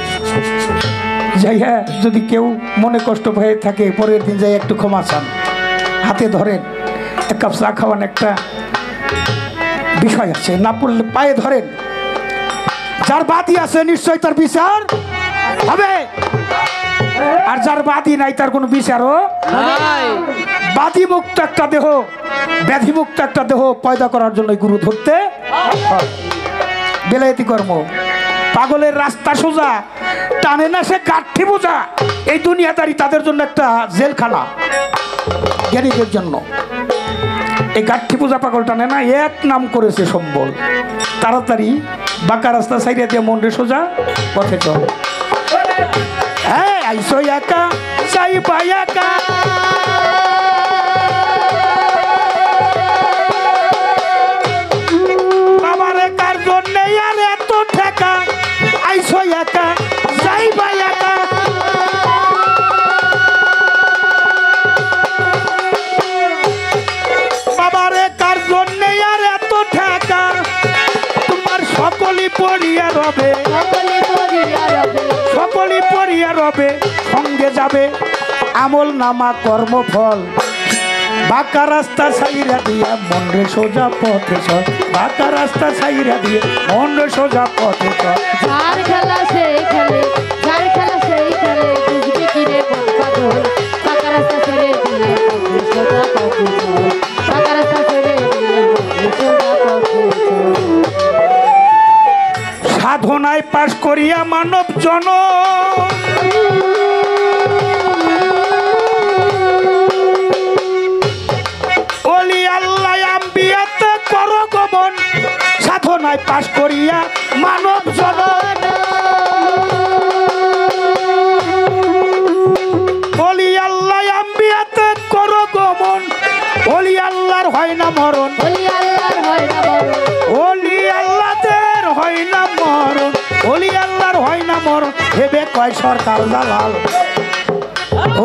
যাই হ্যাঁ, যদি কেউ মনে কষ্ট হয়ে থাকে, পরের দিন যাই একটু ক্ষমা চান, হাতে ধরেন, 1 কাপ চা খাওয়ান, একটা বিষয় আছে, না পড়লে পায়ে ধরেন। যার বাদী আছে নিশ্চয় তার বিচার হবে, আর যার বাদী নাই তার কোনো বিচারও নাই। বাদী মুক্ত একটা দেহ, ব্যাধি মুক্ত একটা দেহ পয়দা করার জন্য গুরু ধরতে হয়। বেলায়েতি কর্ম, পাগলের রাস্তা সোজা, টানে না সে কাঠি বোঝা। এই দুনিয়াদারি তাদের জন্য একটা জেলখানা, জ্ঞানীদের জন্য। এই কাঠি বোঝা পাগল টানে না, এক নাম করেছে সম্বল। তাড়াতাড়ি বাঁকা রাস্তা সাইডে দিয়ে মন রে সোজা পথে চল। হ্যাঁ, আইসো একা যাইবা একা, বাবারে কার জন্যে আর এত ঠেকা, আইসো একা যাইবা একা। বাবারে কার জন্যে আর এত ঠেকা, তোমার সকলই পড়িয়া রবে, সকলই পড়িয়া রবে, সঙ্গে যাবে আমল নামা কর্মফল। বাঁকা রাস্তা ছাইরা দিয়া মন রে সোজা পথে চল, বাঁকা রাস্তা ছাইরা দিয়ে মন রে সোজা পথে চল। যার খেলা সেই খেলে, যার খেলা সেই খেলে, বুঝবি কি রে মন পাগল। বাঁকা রাস্তা ছেড়ে দিয়ে মন রে সোজা পথে চল, বাঁকা রাস্তা ছেড়ে দিয়ে মন রে সোজা পথে চল। সাধনায় পাশ করিয়া মানব জন, ওলি আল্লাহ আম্বিয়াতে করো গমন। সাধনায় পাশ করিয়া মানব জন, ওলি আল্লাহ আম্বিয়াতে করো গমন। ওলি আল্লাহর হয় না মরণ, ওলি আল্লাহর হয় না মরণ, ওলি আল্লাহদের হয় না মরণ, ওলি আল্লাহর হয় না মরণ। ভেবে কয় সরকার জালাল,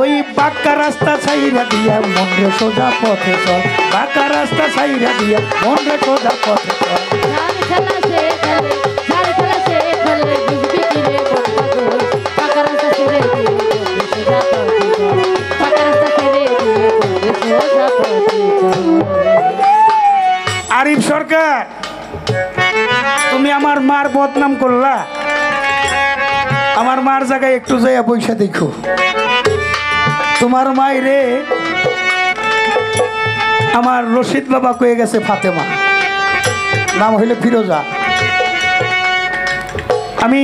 ওই বাঁকা রাস্তা ছাইরা দিয়া মন রে সোজা পথে চল, বাঁকা রাস্তা ছাইরা দিয়া মন রে সোজা পথে চল। যার খেলা সে খেলে, যার খেলা সে খেলে, করলা, আমার মার জায়গায় একটু যাইয়া বইসা দেখো। তোমার মায়েরে আমার রশিদ বাবা কয়ে গেছে ফাতেমা, নাম হইলে ফিরোজা। আমি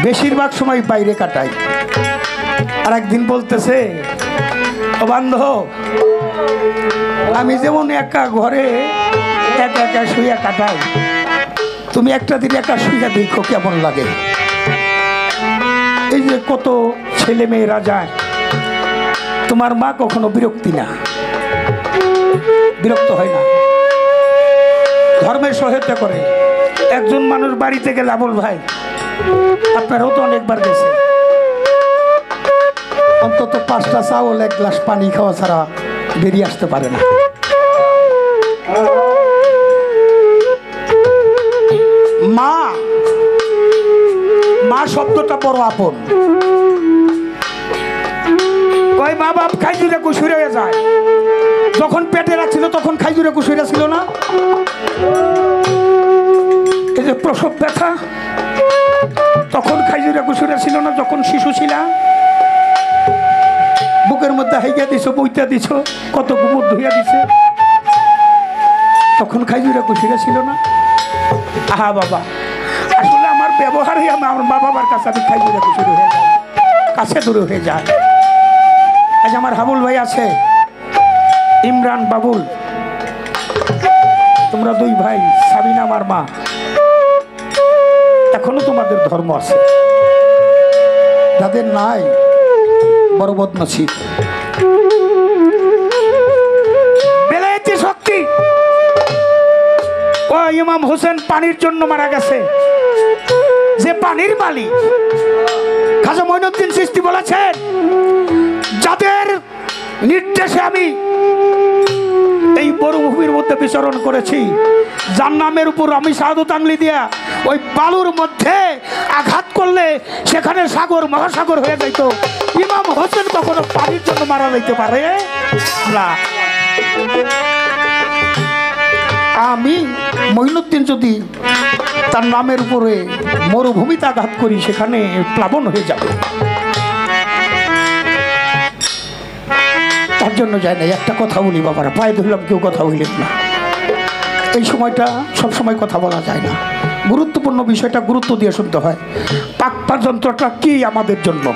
বেশিরভাগ সময় বাইরে কাটাই। আর একদিন বলতেছে, ও বান্ধব, আমি যেমন একা ঘরে একা একা শুইয়া কাটাই, তুমি একটা দিন একা শুইয়া দেখো কেমন লাগে। এই যে কত ছেলে মেয়েরা যায়, তোমার মা কখনো বিরক্ত হয় না, ধর্মের সহায়তা করে। একজন মানুষ বাড়িতে গেলে, আমল ভাই আপনারাও তো অনেকবার গেছে, অন্তত 5টা চাউল 1 গ্লাস পানি খাওয়া ছাড়া বেরিয়ে আসতে পারে না। মা মা শব্দটা বড় আপন। ওই মা বাপ খাইজুরে কুশুরে যায়, যখন পেটে রাখছিল তখন খাইজুরে কুশুরে ছিল না। এই যে প্রসব ব্যথা, তখন খাইজুরে কুশুরে ছিল না, যখন শিশু ছিল। বুকের মধ্যে হাইয়া দিছ, বইটা দিছ, কত গোবর ধুইয়া দিছে, তখন খাইজুরে কুশুরে ছিল না। আহা বাবা, আসলে আমার ব্যবহার হয়ে আমার মা বাবার কাছে আমি খাইজুরে কুশুরে হয়ে যায়, কাছে দূরে হয়ে যায়। আজ আমার হাবুল ভাই আছে, ইমরান বাবুল, তোমরা 2 ভাই, সাবিনা আমার মা, এখনো তোমাদের ধর্ম আছে, যাদের নাই বড় বদনসিব। বেলায়েতি শক্তি। ও ইমাম হোসেন পানির জন্য মারা গেছে, যে পানির মালিক খাজা মঈনুদ্দিন চিশতি বলেছেন, যাদের নির্দেশে আমি এই মরুভূমির মধ্যে বিচরণ করেছি, জান্নামের উপর আমি শাহাদত আঙ্গুলি দিয়া ওই বালুর মধ্যে আঘাত করলে সেখানে সাগর মহাসাগর হয়ে যাইত। ইমাম হোসেন কখনো পানির জন্য মারা যাইতে পারে না। আমি মঈনুদ্দিন যদি তার নামের উপরে মরুভূমিতে আঘাত করি, সেখানে প্লাবন হয়ে যাবে। তার জন্য যায় না। একটা কথা বলি বাবারা, পায়ে ধরলাম, কেউ কথা বললেন না। এই সময়টা সব সময় কথা বলা যায় না, গুরুত্বপূর্ণ বিষয়টা গুরুত্ব দিয়ে শুনতে হয়। পাক যন্ত্রটা কি আমাদের জন্য?